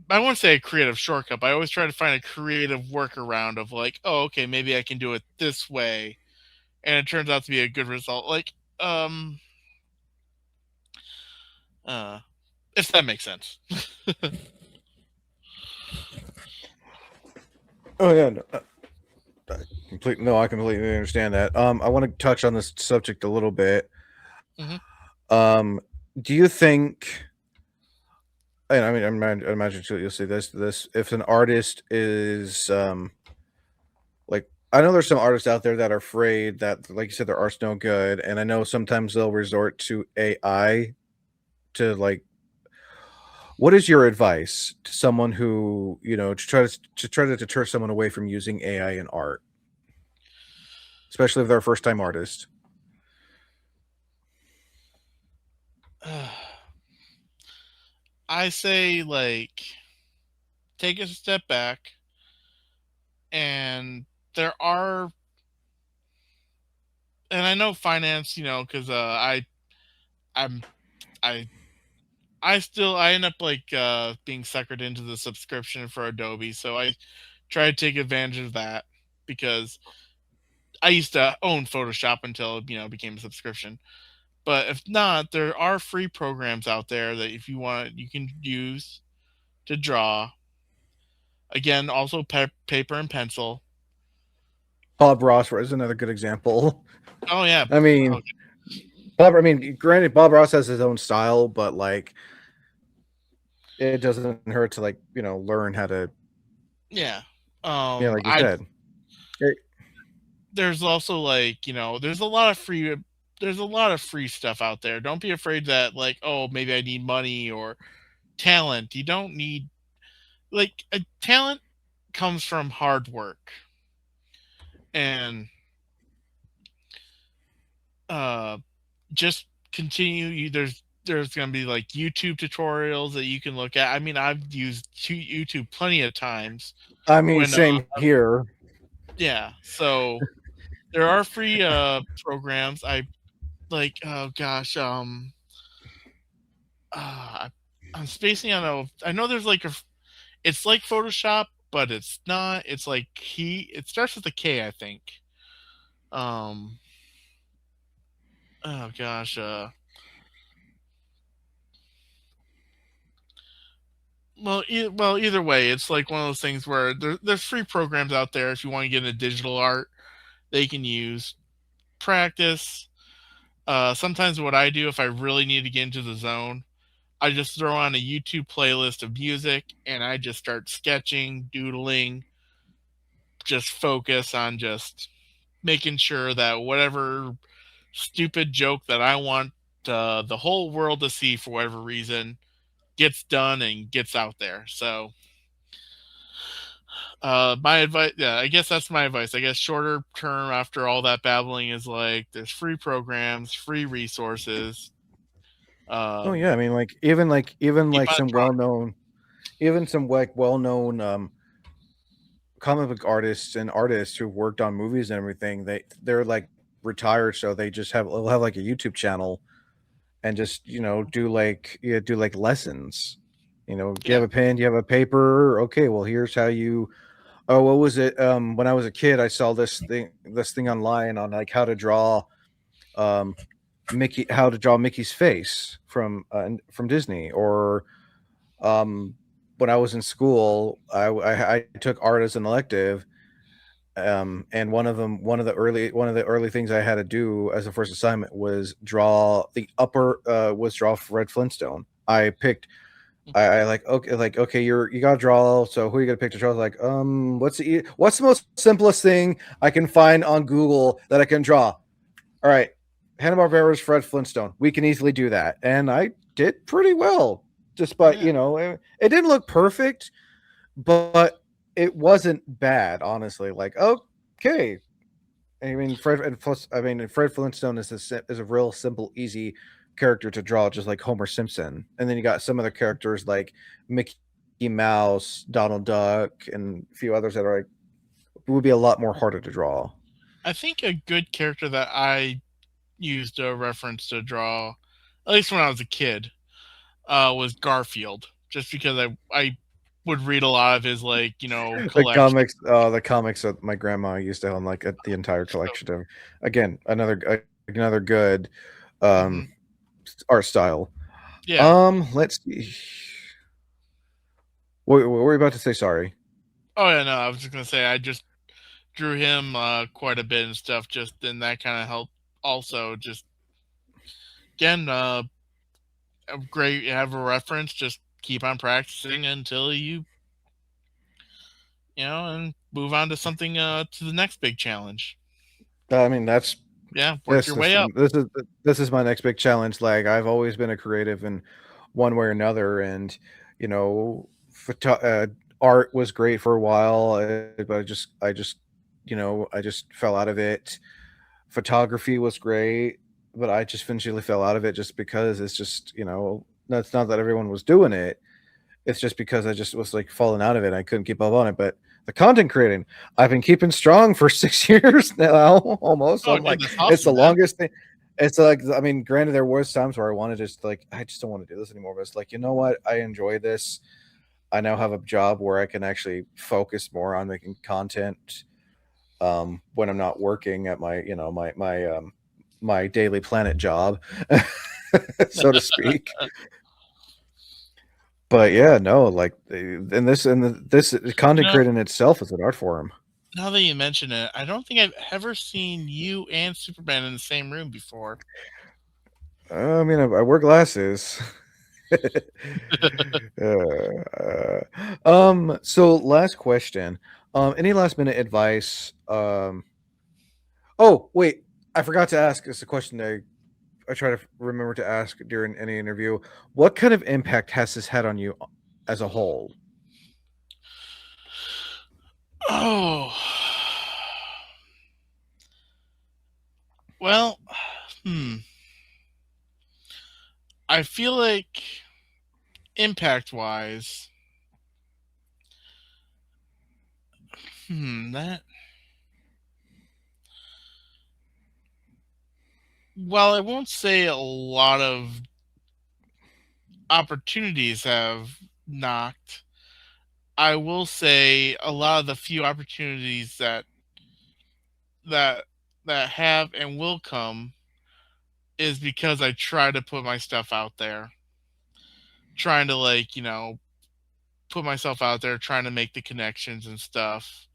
I won't say a creative shortcut, but I always try to find a creative workaround of like, oh, okay, maybe I can do it this way, and it turns out to be a good result. Like, uh, if that makes sense. Oh yeah, no, I completely understand that. I want to touch on this subject a little bit. hmm Um, do you think? And I mean, I imagine you'll say this if an artist is like I know there's some artists out there that are afraid that, like you said, their art's no good, and I know sometimes they'll resort to AI to like. What is your advice to someone who to try to deter someone away from using AI in art, especially if they're a first time artist? I say like take a step back, and there are, and I know finance, because I'm I I end up like being suckered into the subscription for Adobe, so I try to take advantage of that, because I used to own Photoshop until it became a subscription. But if not, there are free programs out there that if you want, you can use to draw. Again, also paper and pencil. Bob Ross is another good example. Oh yeah, I mean, okay. I mean, granted, Bob Ross has his own style, but like, it doesn't hurt to like, learn how to, Yeah. like you I said. Eh, there's also like, there's a lot of free stuff out there. Don't be afraid that, like, oh, maybe I need money or talent. You don't need, like, a talent comes from hard work. And uh just continue. There's going to be like YouTube tutorials that you can look at. I mean, I've used YouTube plenty of times I mean, when same here. yeah. So there are free programs. I like, oh gosh, I, I'm spacing on I know there's like it's like Photoshop, but it's not. It's like it starts with a K, I think. Um oh gosh, well, either way, it's like one of those things where there's free programs out there if you want to get into digital art they can use. Practice. Sometimes what I do if I really need to get into the zone, I just throw on a YouTube playlist of music and I just start sketching, doodling, just focus on just making sure that whatever stupid joke that I want the whole world to see for whatever reason gets done and gets out there. So my advice, yeah, I guess that's my advice. I guess shorter term after all that babbling is like there's free programs, free resources. Oh Um, yeah, I mean, even keep like on some well trying. known, even some like well known comic book artists and artists who worked on movies and everything. They're like retired, so they just have they'll have like a YouTube channel and just do like lessons. Do you Yeah. have a pen? Do you have a paper? Okay, well here's how you. Oh, what was it? When I was a kid, I saw this thing online on like um how to draw Mickey's face from Disney. Or um when I was in school, I took art as an elective. And one of the early things I had to do as a first assignment was draw Fred Flintstone. I like, okay, you gotta draw. So who are you gonna pick to draw? Like, what's the most simplest thing I can find on Google that I can draw? All right, Hanna Barbera's Fred Flintstone. We can easily do that, and I did pretty well. Despite Yeah. it didn't look perfect, but it wasn't bad, honestly. Like, okay. I mean, Fred Flintstone is a real simple, easy character to draw, just like Homer Simpson. And then you got some other characters like Mickey Mouse, Donald Duck, and a few others that are like would be a lot more harder to draw. I think a good character that I used a reference to draw, at least when I was a kid, was Garfield. Just because I would read a lot of his, like, collection. The comics that my grandma used to own, like the entire So, collection of. Again, another good um mhm. art style. Yeah. Let's see. What were you about to say? Sorry. Oh yeah, no, I was just gonna say I just drew him quite a bit and stuff. Just and that kind of helped. Also, just again, a great have a reference. Just keep on practicing until and move on to something to the next big challenge. I mean, that's Yeah, work this your way this up. this is my next big challenge. Like, I've always been a creative in one way or another, and art was great for a while, but I just fell out of it. Photography was great, but I just eventually fell out of it just because it's just that's not that everyone was doing it. It's just because I just was like falling out of it. I couldn't keep up on it. But the content creating, I've been keeping strong for 6 years now, almost. So Oh, I'm dude, like, that's it's the awesome, man. longest thing. It's like, I mean, granted, there was times where I wanted to just like, I just don't want to do this anymore. But it's like, you know what? I enjoy this. I now have a job where I can actually focus more on making content when I'm not working at my Daily Planet job, so to speak. But yeah, no, like, this You content know, creating itself is an art form. now that you mention it, I don't think I've ever seen you and Superman in the same room before. I mean, I wear glasses. So last question. Any last minute advice? Oh, wait, I forgot to ask. It's a question I try to remember to ask during any interview. What kind of impact has this had on you as a whole? Oh, well, hmm. I feel like impact wise, that well, I won't say a lot of opportunities have knocked. I will say a lot of the few opportunities that that have and will come is because I try to put my stuff out there. Trying to like, put myself out there, trying to make the connections and stuff.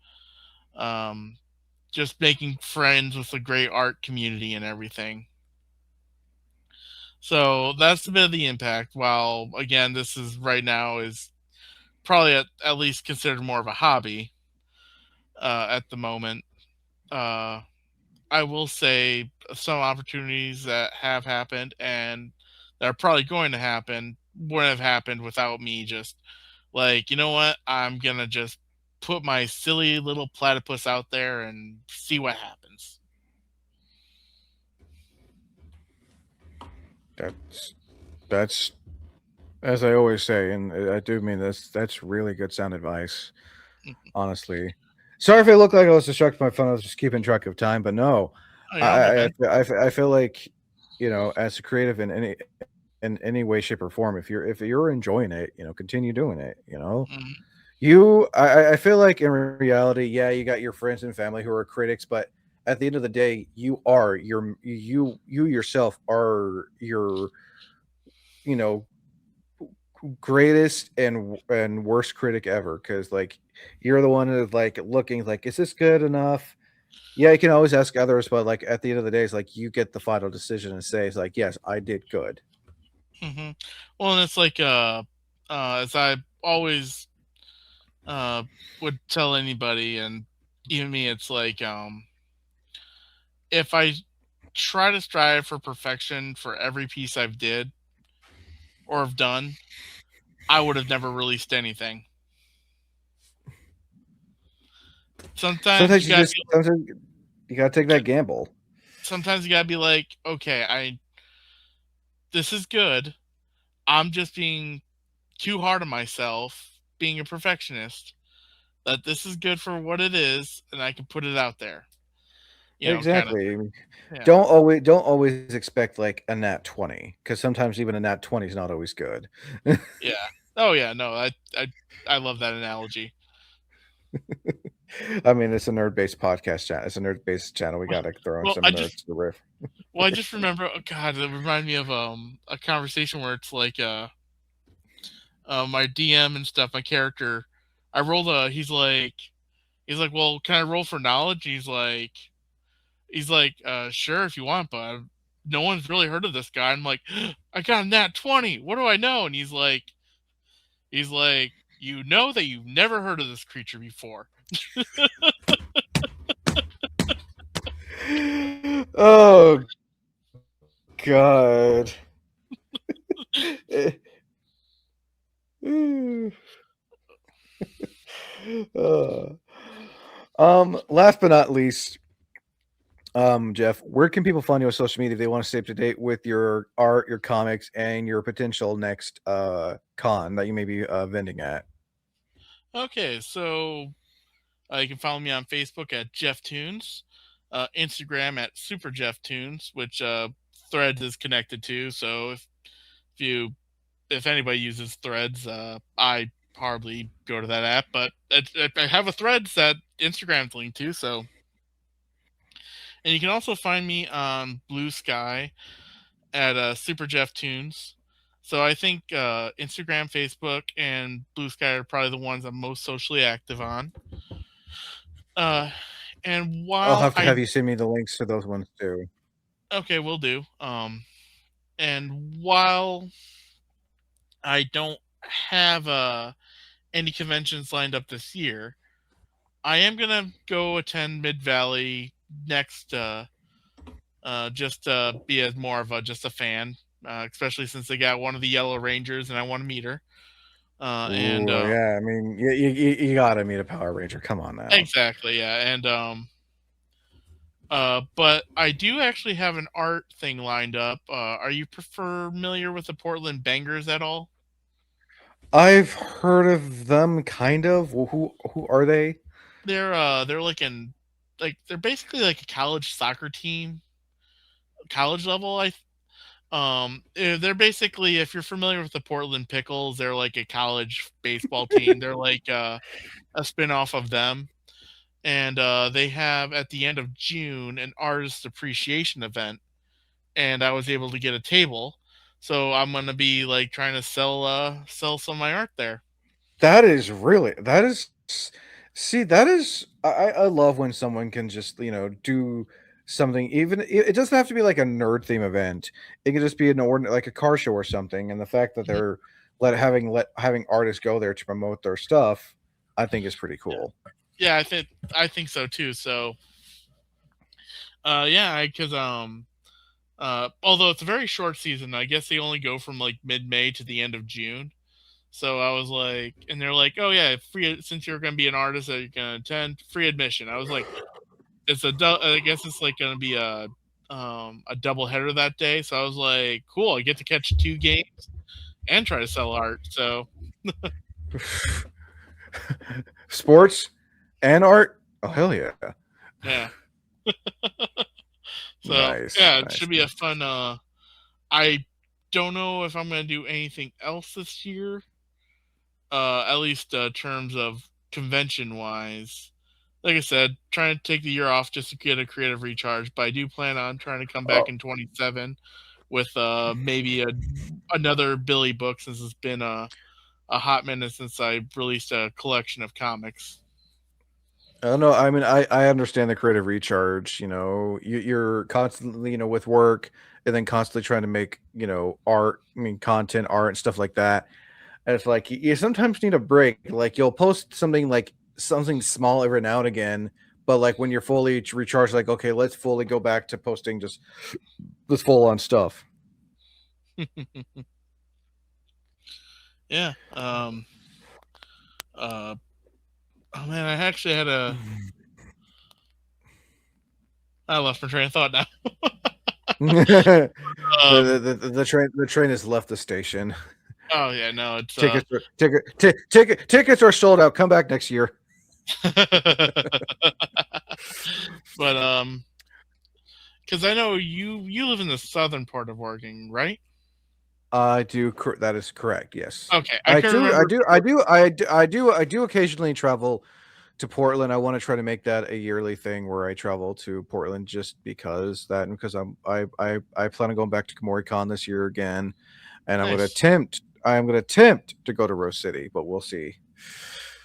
Um just making friends with the great art community and everything. So that's a bit of the impact. While again, this is right now is probably at least considered more of a hobby at the moment. Uh, I will say some opportunities that have happened and that are probably going to happen wouldn't have happened without me just like, you know what, I'm gonna just put my silly little platypus out there and see what happens. That's that's as I always say, and I do mean this. That's really good sound advice, honestly. Sorry if it looked like I was distracted by my phone. I was just keeping track of time, but no, Oh, you're all good, man. I feel like as a creative in any way, shape, or form, if you're enjoying it, continue doing it. Mhm, I feel like in reality, yeah, you got your friends and family who are critics, but at the end of the day, you yourself are your you know greatest and worst critic ever because like you're the one who's like looking like is this good enough. Yeah, you can always ask others, but like at the end of the day it's like you get the final decision and say it's like yes, I did good. mhm. Well, and it's like, as I always uh, would tell anybody, and even me, it's like, if I try to strive for perfection for every piece I've did or have done, I would have never released anything. Sometimes you gotta be, Sometimes you gotta take that gamble. sometimes you gotta be like, okay, this is good. I'm just being too hard on myself, being a perfectionist. That this is good for what it is, and I can put it out there. Kind of Exactly. thing. Yeah. Don't always expect like a nat 20 because sometimes even a nat 20 is not always good. Yeah. Oh yeah. No, I love that analogy. I mean, it's a nerd-based podcast channel. It's a nerd-based channel. We gotta throw in Well, some nerds to riff. I just remember. Oh God, it reminded me of a conversation where it's like my DM and stuff. My character, I rolled a. He's like, well, can I roll for knowledge? He's like, sure if you want, but no one's really heard of this guy. I'm like, I got a nat 20. What do I know? And he's like, you know that you've never heard of this creature before. Oh god. Uh, last but not least, Jeff, where can people find you on social media if they want to stay up to date with your art, your comics, and your potential next con that you may be vending at? Okay, so you can follow me on Facebook at Jeff Toons, Instagram at Super Jeff Toons, which Threads is connected to. So if you if anybody uses Threads, I hardly go to that app, but I have a Threads that Instagram's linked to. So, and you can also find me on Blue Sky at Super Jeff Tunes. So I think Instagram, Facebook, and Blue Sky are probably the ones I'm most socially active on. Uh, and I'll while have to I have you send me the links to those ones too. okay, will do. And while I don't have any conventions lined up this year, I am gonna go attend Mid Valley next, just to be as more of a just a fan, especially since they got one of the Yellow Rangers and I want to meet her. And Ooh, yeah. I mean, you gotta meet a Power Ranger. Come on now. exactly, yeah. And but I do actually have an art thing lined up. Are you familiar with the Portland Bangers at all? I've heard of them, kind of. Well, who are they? They're like they're basically like a college soccer team, college level. They're basically, if you're familiar with the Portland Pickles, they're like a college baseball team. They're like a spin-off of them. And they have at the end of June an artist appreciation event, and I was able to get a table. So I'm gonna be like trying to sell some of my art there. That is see, that is I love when someone can just, do something. Even it doesn't have to be like a nerd theme event. It could just be an ordinary, like a car show or something, and the fact that Mhm. they're having artists go there to promote their stuff, I think is pretty Yeah, cool. yeah, I think so too. So yeah, because although it's a very short season, I guess they only go from like mid-May to the end of June. So I was like, and they're like, oh yeah, free since you're gonna be an artist that you're gonna attend, free admission. I was like, I guess it's like gonna be a double header that day. So I was like, cool, I get to catch two games and try to sell art. So Sports and art. Oh hell yeah! yeah, so Nice, yeah, it nice. should be a fun. I don't know if I'm gonna do anything else this year. At least terms of convention wise. Like I said, trying to take the year off just to get a creative recharge. But I do plan on trying to come back Oh, in 27 with maybe another Billy book, since it's been a hot minute since I released a collection of comics. I don't know. I mean, I understand the creative recharge. You're constantly, with work, and then constantly trying to make, art. I mean, content, art, and stuff like that. And it's like you sometimes need a break. Like you'll post something like something small every now and again, but like when you're fully recharged, like okay, let's fully go back to posting just this full on stuff. Yeah. Uh. Oh man, I actually had a. I lost my train of thought now. the, Um. the train has left the station. Oh yeah, no, it's Tickets are sold out. Come back next year. but because I know you live in the southern part of Oregon, right? I do. That is correct. Yes, Okay, I I can do. I remember. do. I do. I do. I do. I do occasionally travel to Portland. I want to try to make that a yearly thing where I travel to Portland just because that, and because I plan on going back to KomoriCon this year again, and Nice. I'm going to attempt to go to Rose City, but we'll see.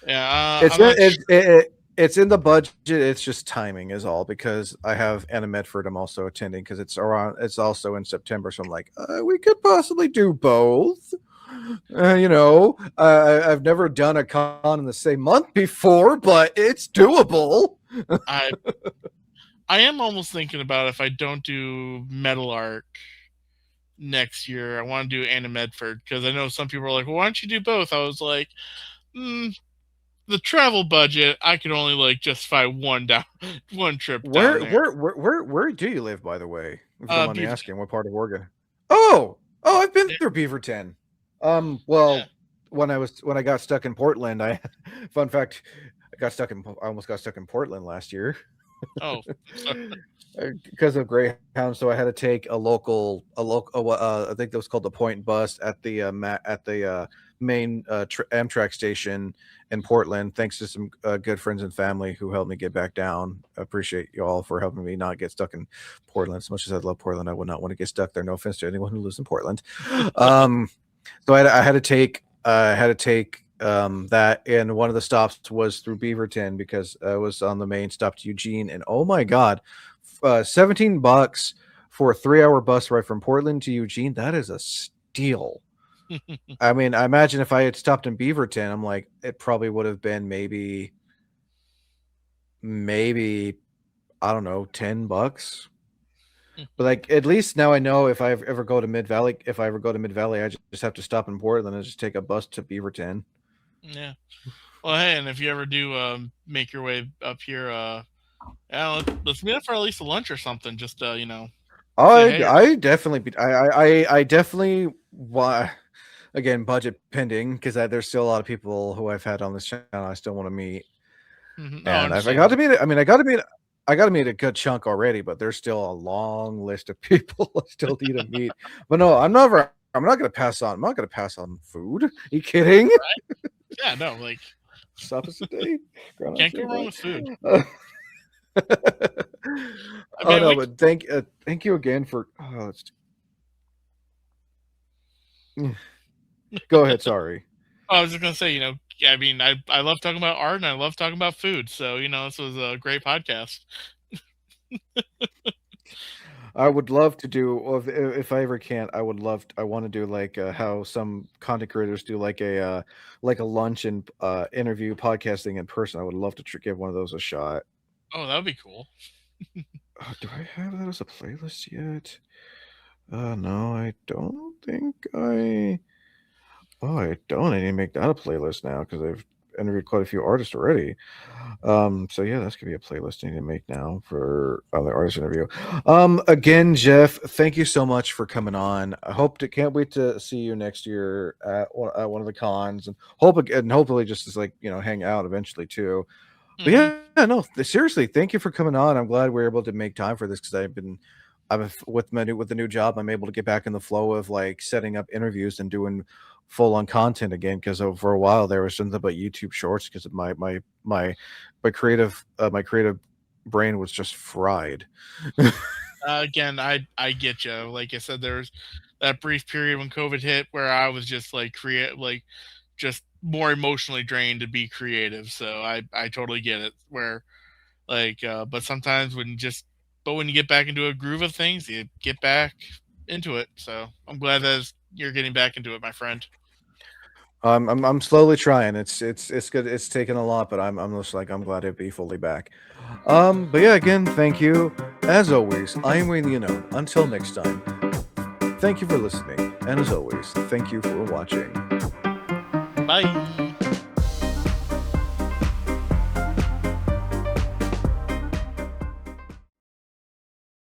Yeah, It's I'm not sure. it's in the budget. It's just timing is all because I have Anna Medford. I'm also attending because it's around. It's also in September, so I'm like, we could possibly do both. I've never done a con in the same month before, but it's doable. I I am almost thinking about if I don't do metal art next year, I want to do Anna Medford because I know some people are like, well, why don't you do both? I was like, mm, the travel budget, I could only like justify one down, one trip down Where there. where where where where do you live, by the way? If you don't mind me Beaverton. asking, what part of Oregon? Oh, I've been Yeah, through Beaverton. yeah. Well, when I got stuck in Portland, I fun fact, I almost got stuck in Portland last year. Oh, so, Because of Greyhound, so I had to take I think that was called the Point Bus at the main Amtrak station in Portland. Thanks to some good friends and family who helped me get back down. I appreciate you all for helping me not get stuck in Portland. As much as I love Portland, I would not want to get stuck there. No offense to anyone who lives in Portland. Um, so I had to take that, and one of the stops was through Beaverton because I was on the main stop to Eugene, and oh my god, $17 for a 3 hour bus ride from Portland to Eugene. That is a steal. I mean, I imagine if I had stopped in Beaverton, I'm like, it probably would have been maybe I don't know, $10. But like at least now I know if I ever go to Mid Valley, if I ever go to Mid Valley, I just have to stop in Portland and just take a bus to Beaverton. Yeah. Well, hey, and if you ever do make your way up here, yeah, let's meet up for at least a lunch or something. Just say hey or I definitely I definitely why again budget pending because there's still a lot of people who I've had on this channel I still want to meet, something. Oh, and I got to understandable. meet. I mean, I got to meet a good chunk already, but there's still a long list of people I still need to meet. But no, I'm not gonna pass on. I'm not gonna pass on food. Are you kidding? Yeah, no, like Supper today, ground can't go chicken. wrong with food. I Oh mean, no, but thank you again for. Go ahead. Sorry. I was just gonna say, I mean, I love talking about art and I love talking about food. So this was a great podcast. I would love to do, well, if I ever can, I would love. I want to do like how some content creators do, like a lunch and interview podcasting in person. I would love to give one of those a shot. Oh, that would be cool. Do I have that as a playlist yet? No, I don't think I. Oh, I don't. I need to make that a playlist now because I've interviewed quite a few artists already. So yeah, that's gonna be a playlist I need to make now for the artist interview. Again, Jeff, thank you so much for coming on. Can't wait to see you next year at one of the cons, and hopefully just as like hang out eventually too. But Hmm. yeah, no, seriously, thank you for coming on. I'm glad we are able to make time for this because with the new job, I'm able to get back in the flow of like setting up interviews and doing full on content again. Because for a while there was something about YouTube Shorts because of my creative brain was just fried. Again, I get you. Like I said, there was that brief period when COVID hit where I was just like just more emotionally drained to be creative. So I totally get it. Where but sometimes when you get back into a groove of things, you get back into it. So I'm glad that you're getting back into it, my friend. I'm slowly trying. It's good. It's taken a lot, but I'm just like I'm glad to be fully back. But yeah, again, thank you. As always, I am Wayne the Unknown. Until next time, thank you for listening, and as always, thank you for watching. Bye.